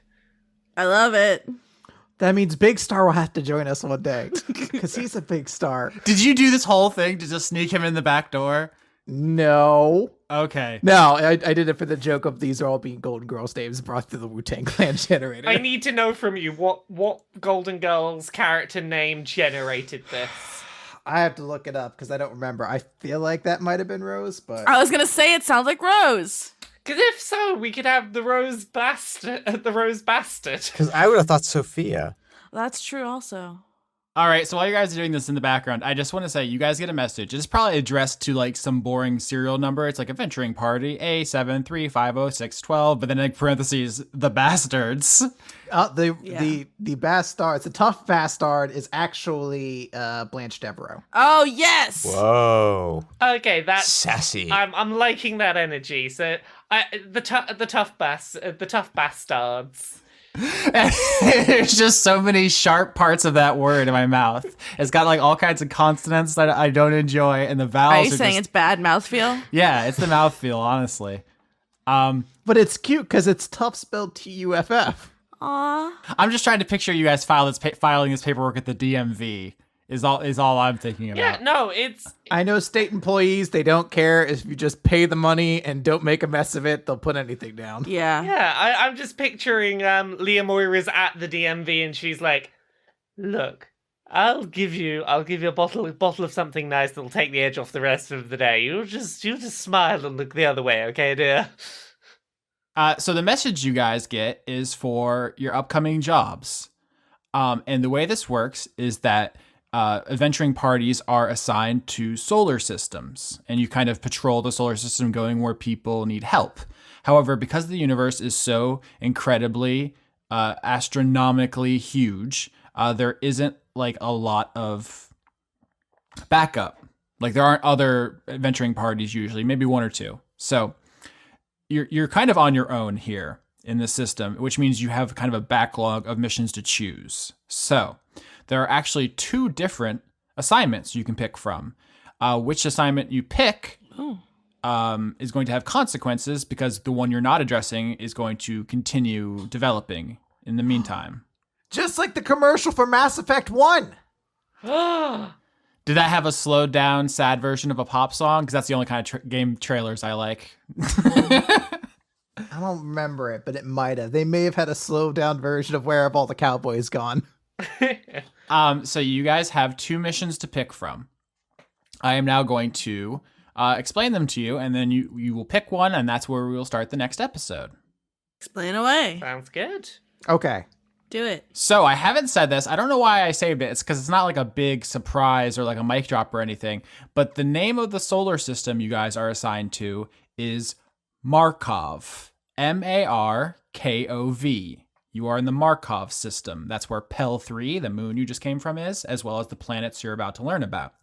I love it. That means Big Star will have to join us one day because he's a big star. Did you do this whole thing to just sneak him in the back door? No. Okay. No, I did it for the joke of these are all being Golden Girls names brought through the Wu-Tang Clan generator. I need to know from you what Golden Girls character name generated this. I have to look it up because I don't remember. I feel like that might have been Rose, but I was going to say it sounds like Rose. Because if so, we could have the Rose Bastard. Because I would have thought Sophia. That's true also. All right, so while you guys are doing this in the background, I just want to say you guys get a message. It's probably addressed to like some boring serial number. It's like adventuring party A7350612, but then in parentheses, the Bastards. the Bastards, the Tough Bastard is actually Blanche Devereaux. Oh, yes. Whoa. Okay, that's Sassy. I'm liking that energy. So the tough bastards. There's just so many sharp parts of that word in my mouth. It's got like all kinds of consonants that I don't enjoy, and the vowels Are you are saying just, it's bad mouthfeel? yeah, it's the mouthfeel, honestly. But it's cute because it's tough spelled Tuff. Aw. I'm just trying to picture you guys filing this paperwork at the DMV. Is all I'm thinking about. Yeah, no, it's I know state employees, they don't care if you just pay the money and don't make a mess of it, they'll put anything down. Yeah. yeah. I'm just picturing Leah Moira's at the DMV, and she's like, "Look, I'll give you a bottle of something nice that'll take the edge off the rest of the day. You just smile and look the other way, okay, dear?" So the message you guys get is for your upcoming jobs. And the way this works is that adventuring parties are assigned to solar systems, and you kind of patrol the solar system going where people need help. However, because the universe is so incredibly, astronomically huge, there isn't like a lot of backup. Like there aren't other adventuring parties usually, maybe one or two. So you're kind of on your own here in the system, which means you have kind of a backlog of missions to choose. So there are actually 2 different assignments you can pick from. Which assignment you pick is going to have consequences, because the one you're not addressing is going to continue developing in the meantime. Just like the commercial for Mass Effect 1. Did that have a slowed down, sad version of a pop song? Because that's the only kind of game trailers I like. I don't remember it, but it might have. They may have had a slowed down version of Where Have All the Cowboys Gone? So you guys have 2 missions to pick from. I am now going to explain them to you, and then you will pick one, and that's where we will start the next episode. Explain away. Sounds good. Okay. Do it. So I haven't said this. I don't know why I saved it. It's because it's not like a big surprise or like a mic drop or anything. But the name of the solar system you guys are assigned to is Markov. Markov. You are in the Markov system. That's where Pel 3, the moon you just came from, is, as well as the planets you're about to learn about.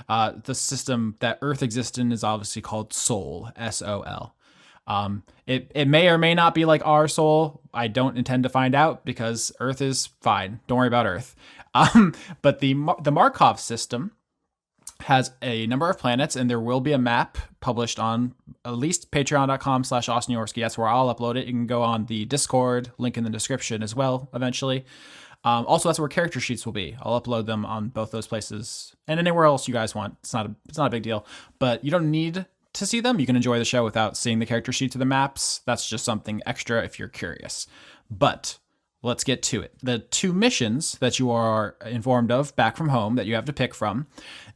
The system that Earth exists in is obviously called Sol, S-O-L. It may or may not be like our Sol. I don't intend to find out, because Earth is fine. Don't worry about Earth. But the Markov system has a number of planets, and there will be a map published on at least patreon.com/AustinYorski. That's where I'll upload it. You can go on the Discord, link in the description as well, eventually. Also, that's where character sheets will be. I'll upload them on both those places and anywhere else you guys want. It's not a big deal, but you don't need to see them. You can enjoy the show without seeing the character sheets or the maps. That's just something extra if you're curious. But let's get to it. The 2 missions that you are informed of back from home that you have to pick from.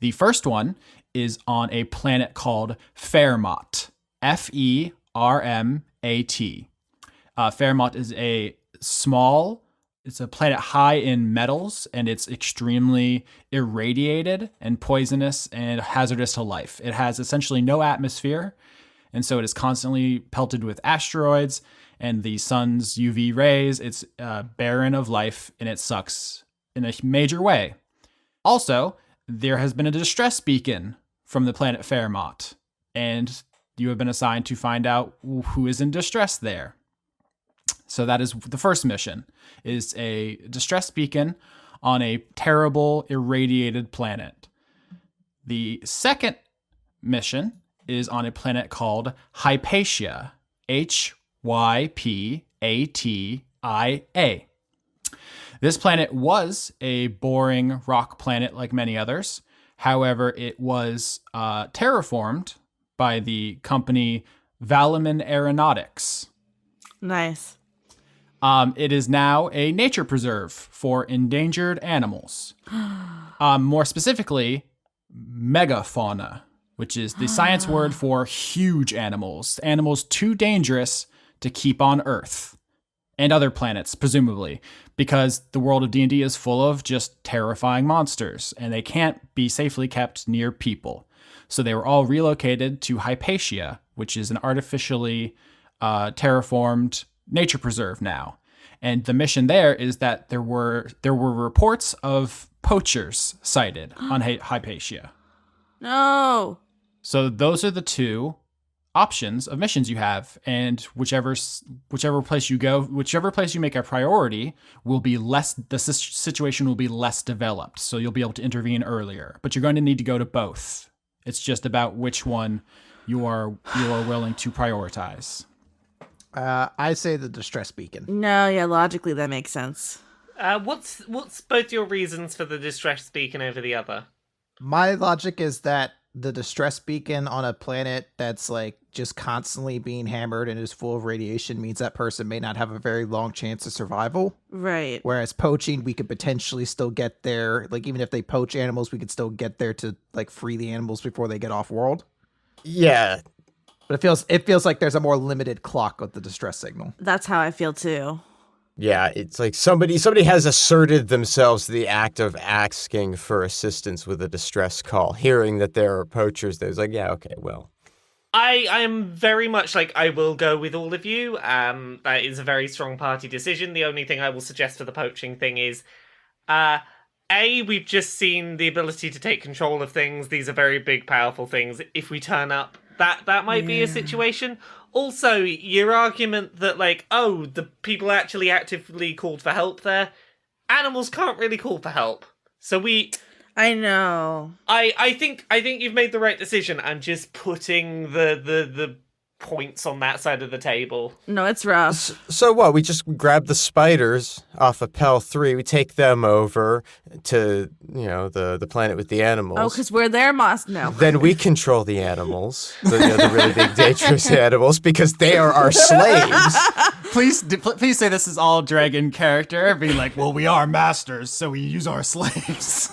The first one is on a planet called Fairmont. Fermat. Fairmont is it's a planet high in metals, and it's extremely irradiated and poisonous and hazardous to life. It has essentially no atmosphere, and so it is constantly pelted with asteroids and the sun's UV rays. It's barren of life, and it sucks in a major way. Also, there has been a distress beacon from the planet Fairmont, and you have been assigned to find out who is in distress there. So that is the first mission, is a distress beacon on a terrible, irradiated planet. The second mission is on a planet called Hypatia, Hypatia. This planet was a boring rock planet like many others. However, it was terraformed by the company Valentine Aeronautics. Nice. It is now a nature preserve for endangered animals. More specifically, megafauna, which is the science word for huge animals. Animals too dangerous to keep on Earth and other planets, presumably, because the world of D&D is full of just terrifying monsters, and they can't be safely kept near people. So they were all relocated to Hypatia, which is an artificially terraformed nature preserve now. And the mission there is that there were reports of poachers sighted on Hypatia. No. So those are the 2 options of missions you have, and whichever place you go, whichever place you make a priority, will be less. The situation will be less developed, so you'll be able to intervene earlier. But you're going to need to go to both. It's just about which one you are willing to prioritize. I say the distress beacon. No, yeah, logically that makes sense. What's both your reasons for the distress beacon over the other? My logic is that the distress beacon on a planet that's like just constantly being hammered and is full of radiation means that person may not have a very long chance of survival. Right. Whereas poaching, we could potentially still get there. Like, even if they poach animals, we could still get there to like free the animals before they get off world. Yeah. But it feels like there's a more limited clock with the distress signal. That's how I feel too. Yeah, it's like somebody has asserted themselves to the act of asking for assistance with a distress call, hearing that there are poachers. There's like, yeah, okay, well. I am very much like, I will go with all of you. That is a very strong party decision. The only thing I will suggest for the poaching thing is, we've just seen the ability to take control of things. These are very big, powerful things. If we turn up, that might be a situation. Also, your argument that, like, oh, the people actually actively called for help there, animals can't really call for help. So I know. I think you've made the right decision. I'm just putting the points on that side of the table. No, it's rough. So what? We just grab the spiders off of Pel 3. We take them over to, the planet with the animals. Oh, because we're their No. Then we control the animals, the really big, dangerous animals, because they are our slaves. Please say this is all dragon character, being like, well, we are masters, so we use our slaves.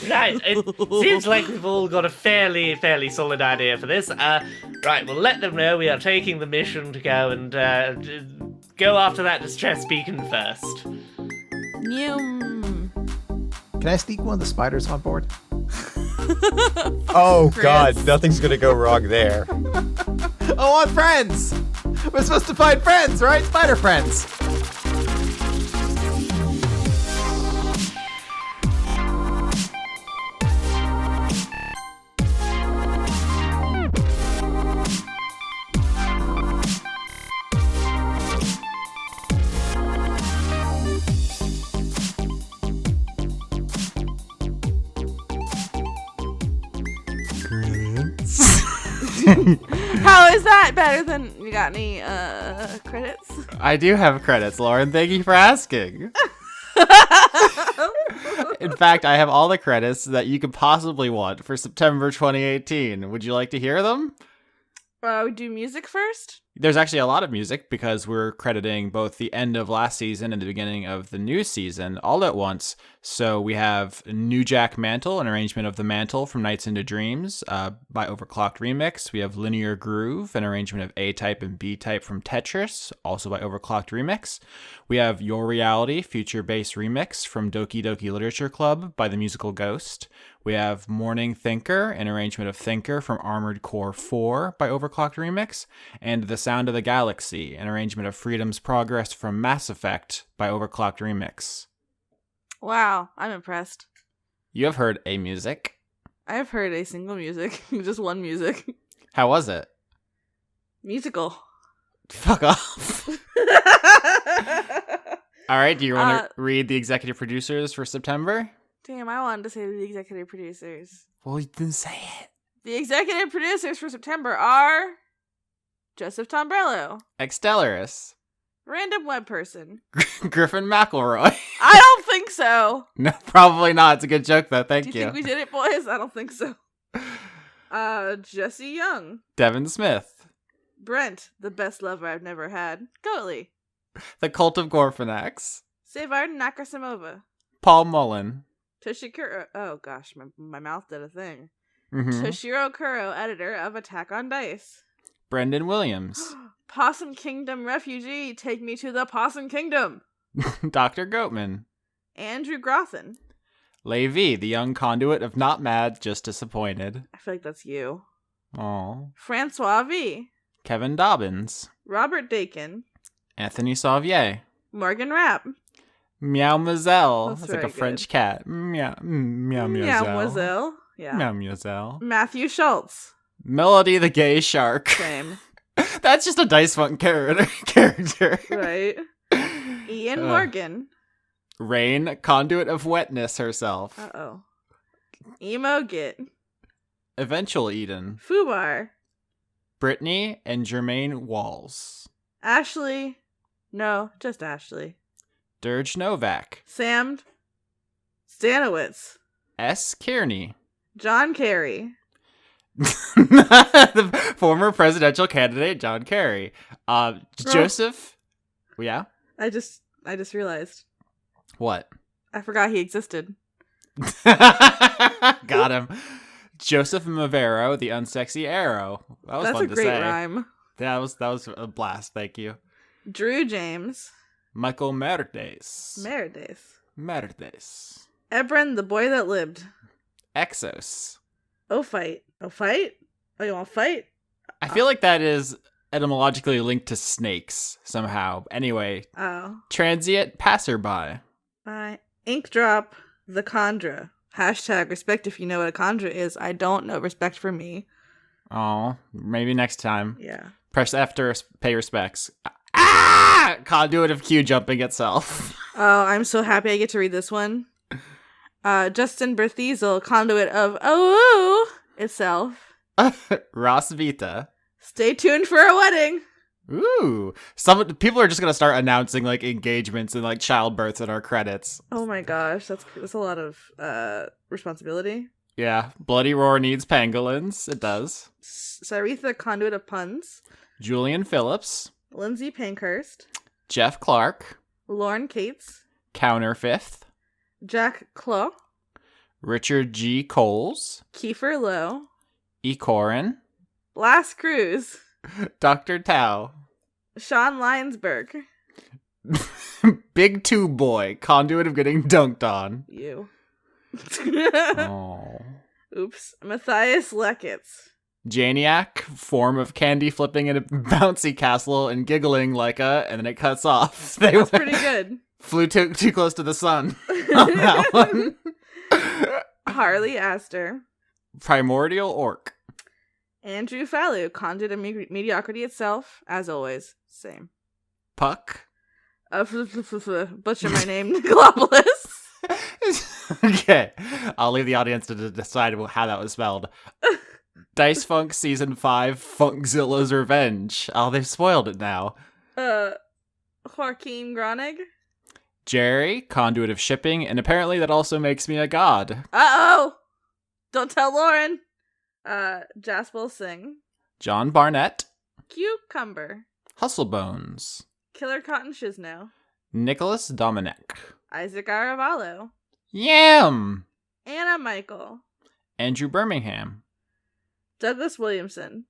Right, it seems like we've all got a fairly solid idea for this. Right, we'll let them know we are taking the mission to go and go after that distress beacon first. Can I sneak one of the spiders on board? Oh, God, nothing's gonna go wrong there. Oh, on friends! We're supposed to find friends, right? Spider friends! How is that better than you got any credits? I do have credits, Lauren. Thank you for asking. In fact, I have all the credits that you could possibly want for September 2018. Would you like to hear them? We do music first? There's actually a lot of music because we're crediting both the end of last season and the beginning of the new season all at once. So we have New Jack Mantle, an arrangement of The Mantle from Nights into Dreams by Overclocked Remix. We have Linear Groove, an arrangement of A-Type and B-Type from Tetris, also by Overclocked Remix. We have Your Reality, Future Bass Remix from Doki Doki Literature Club by The Musical Ghost. We have Morning Thinker, an arrangement of Thinker from Armored Core 4 by Overclocked Remix, and The Sound of the Galaxy, an arrangement of Freedom's Progress from Mass Effect by Overclocked Remix. Wow, I'm impressed. You have heard a music. I have heard a single music, just one music. How was it? Musical. Fuck off. All right, do you want to read the executive producers for September? Damn, I wanted to say the executive producers. Well, you didn't say it. The executive producers for September are Joseph Tombrello, Extellaris. Random Web Person, Griffin McElroy. I don't think so. No, probably not. It's a good joke, though. Thank Do you. you think we did it, boys? I don't think so. Jesse Young, Devin Smith. Brent, the best lover I've never had, Goatley, The Cult of Gorfanax. Savard Nakasimova, Paul Mullen. Toshikuro. Oh gosh, my mouth did a thing. Mm-hmm. Toshiro Kuro, editor of Attack on Dice. Brendan Williams. Possum Kingdom refugee, take me to the Possum Kingdom. Dr. Goatman. Andrew Grothin. Levi, the young conduit of not mad, just disappointed. I feel like that's you. Aww. Francois V. Kevin Dobbins. Robert Dakin. Anthony Sauvier. Morgan Rapp. Meow Mazel. That's It's like a very French cat. Meow Meow Mademoiselle. Yeah. Meow Mademoiselle. Matthew Schultz. Melody the Gay Shark. Same. That's just a Dice Funk character. Right. Ian Morgan. Rain, conduit of wetness herself. Uh-oh. Emo Git. Eventual Eden. Fubar. Brittany and Jermaine Walls. Ashley. No, just Ashley. Dirge Novak. Sam Stanowitz. S. Kearney. John Kerry. The former presidential candidate, John Kerry. Joseph. Yeah? I just realized. What? I forgot he existed. Got him. Joseph Mavero, the unsexy arrow. That was That's fun a to great say. rhyme. That was a blast. Thank you. Drew James. Michael Merdes. Merdes. Ebron, the boy that lived. Exos. Oh, fight. Oh, fight? Oh, you want to fight? I feel like that is etymologically linked to snakes somehow. Anyway, Oh. transient passerby. Bye. Ink drop. The Chondra. Hashtag respect if you know what a Chondra is. I don't know. Respect for me. Oh, maybe next time. Yeah. Press F to pay respects. Ah! Conduit of Q jumping itself. Oh, I'm so happy I get to read this one. Justin Berthiesel, conduit of itself. Ross Vita. Stay tuned for a wedding. Ooh. Some people are just gonna start announcing like engagements and like childbirths in our credits. Oh my gosh, that's a lot of responsibility. Yeah. Bloody Roar needs pangolins. It does. Saritha, conduit of puns. Julian Phillips. Lindsay Pankhurst. Jeff Clark. Lauren Cates. Counter Fifth. Jack Claw. Richard G. Coles. Kiefer Lowe. E. Corin. Last Cruz. Dr. Tao. Sean Lyonsberg. Big Two Boy. Conduit of getting dunked on. You. Oh. Oops. Matthias Leckitz. Janiac, form of candy flipping in a bouncy castle and giggling like and then it cuts off. That's pretty good. Flew too close to the sun on that one. Harley Astor. Primordial Orc. Andrew Fallu, conduit of mediocrity itself, as always. Same. Puck. Butcher my name, Nicolopolis. Okay, I'll leave the audience to decide how that was spelled. Dice Funk Season 5, Funkzilla's Revenge. Oh, they've spoiled it now. Joaquin Gronig. Jerry, conduit of shipping, and apparently that also makes me a god. Uh-oh! Don't tell Lauren. Jaspel Singh. John Barnett. Cucumber. Hustlebones. Killer Cotton Shizno. Nicholas Dominic. Isaac Aravallo. Yam! Anna Michael. Andrew Birmingham. Douglas Williamson.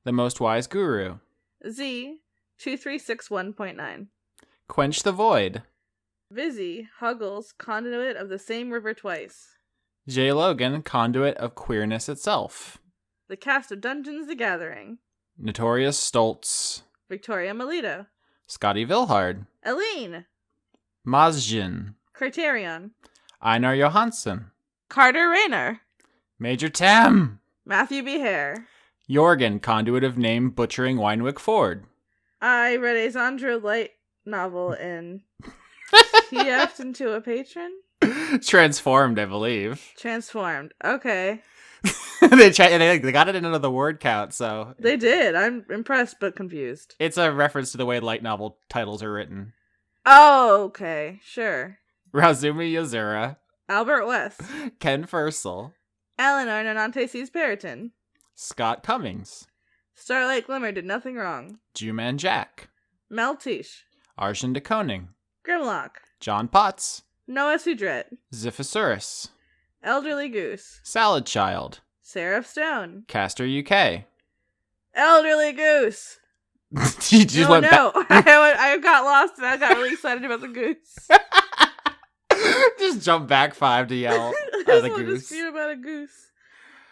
The Most Wise Guru. Z. 2361.9. Quench the Void. Vizzy, Huggles, conduit of the same river twice. J. Logan, conduit of queerness itself. The cast of Dungeons the Gathering. Notorious Stoltz. Victoria Melito. Scotty Vilhard. Eileen. Mazjin. Criterion. Einar Johansson. Carter Rayner. Major Tam. Matthew B. Hare. Jorgen, conduit of name butchering Winewick Ford. I read a Zandra light novel and TF'd into a patron. Transformed, I believe. Transformed. Okay. they got it into the word count, so They did. I'm impressed but confused. it's a reference to the way light novel titles are written. Oh, okay. Sure. Razumi Yazura. Albert West. Ken Fursel. Eleanor Nonante sees Periton. Scott Cummings. Starlight Glimmer did nothing wrong. Jewman Jack. Mel Tish. Arshan de Koning. Grimlock. John Potts. Noah Sudret. Ziphosaurus. Elderly Goose. Salad Child. Seraph Stone. Caster UK. Elderly Goose. You just went no. I got lost and I got really excited about the goose. Just jump back 5 to yell I at just the wanted to goose. spew about a goose.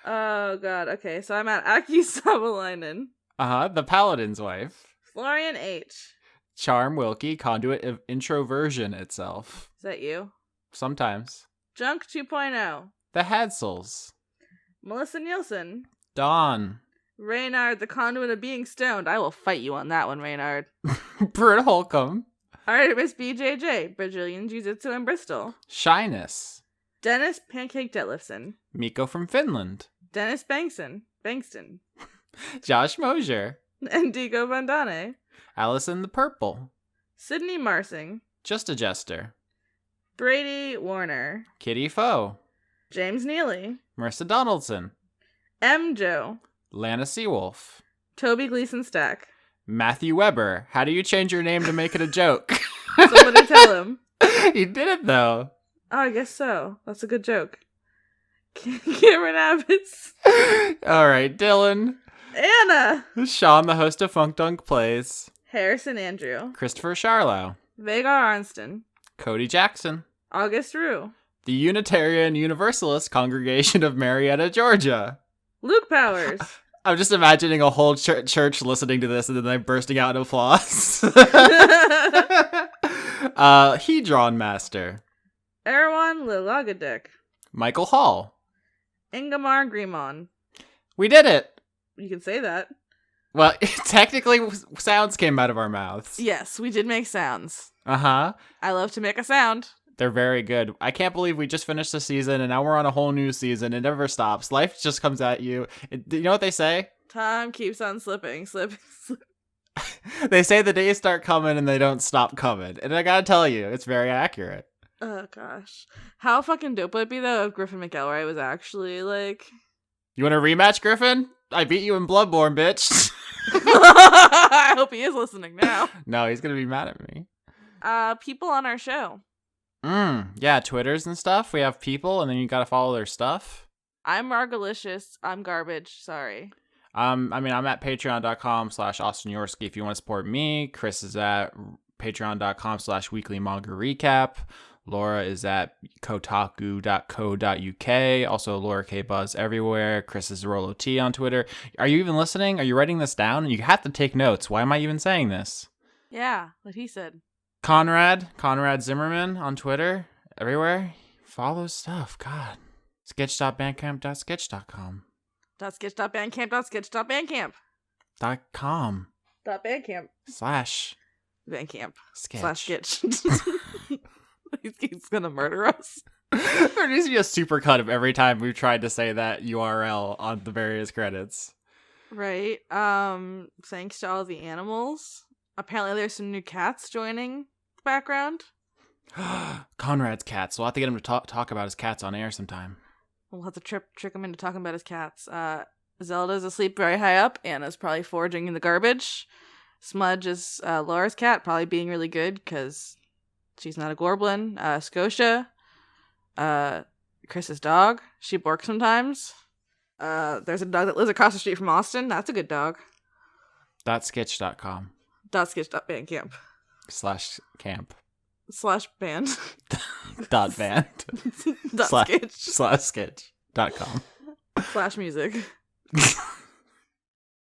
Oh god. Okay, so I'm at Aki Savalainen. The Paladin's wife. Florian H. Charm Wilkie, conduit of introversion itself. Is that you? Sometimes. Junk 2.0. The Hadsels. Melissa Nielsen. Dawn. Reynard, the conduit of being stoned. I will fight you on that one, Reynard. Britt Holcomb. Artemis BJJ. Brazilian Jiu-Jitsu in Bristol. Shyness. Dennis Pancake Detlefson. Miko from Finland. Dennis Bankston. Josh Mosier. Indigo Vandane. Allison the Purple. Sydney Marsing. Just a Jester. Brady Warner. Kitty Foe. James Neely. Marissa Donaldson. M. Joe. Lana Seawolf. Toby Gleason Stack. Matthew Weber. How do you change your name to make it a joke? Somebody tell him. He did it, though. Oh, I guess so. That's a good joke. Cameron Abbots. All right, Dylan. Anna. Sean, the host of Funk Dunk Plays. Harrison Andrew. Christopher Charlo. Vagar Arnston. Cody Jackson. August Rue. The Unitarian Universalist Congregation of Marietta, Georgia. Luke Powers. I'm just imagining a whole church listening to this and then they bursting out in applause. Hedron Master. Erwan Lilagadek. Michael Hall. Ingamar Grimon. We did it! You can say that. Well, technically, sounds came out of our mouths. Yes, we did make sounds. Uh-huh. I love to make a sound. They're very good. I can't believe we just finished the season and now we're on a whole new season. It never stops. Life just comes at you. You know what they say? Time keeps on slipping. They say the days start coming and they don't stop coming. And I gotta tell you, it's very accurate. Oh, gosh. How fucking dope would it be, though, if Griffin McElroy was actually, like... You want a rematch, Griffin? I beat you in Bloodborne, bitch. I hope he is listening now. No, he's gonna be mad at me. People on our show. Yeah, Twitters and stuff. We have people, and then you gotta follow their stuff. I'm Margalicious. I'm garbage. Sorry. I'm at patreon.com/Austin Yorsky if you want to support me. Chris is at patreon.com/weekly manga recap. Laura is at kotaku.co.uk. Also, Laura K. Buzz everywhere. Chris is RolloT on Twitter. Are you even listening? Are you writing this down? You have to take notes. Why am I even saying this? Yeah, what he said. Conrad Zimmerman on Twitter. Everywhere. Follow stuff. God. Sketch.bandcamp.sketch.com. .sketch.bandcamp.sketch.bandcamp. .com. .bandcamp. / Bandcamp. Sketch. / sketch. He's gonna murder us. There needs to be a supercut of every time we've tried to say that URL on the various credits. Right. Thanks to all the animals. Apparently there's some new cats joining the background. Conrad's cats. We'll have to get him to talk about his cats on air sometime. We'll have to trick him into talking about his cats. Zelda's asleep very high up. Anna's probably foraging in the garbage. Smudge is Laura's cat, probably being really good because she's not a Gorblin. Scotia, Chris's dog. She barks sometimes. There's a dog that lives across the street from Austin. That's a good dog. .sketch.com. .sketch.bandcamp. /camp. /band. .band. .sketch. /sketch.com. /music.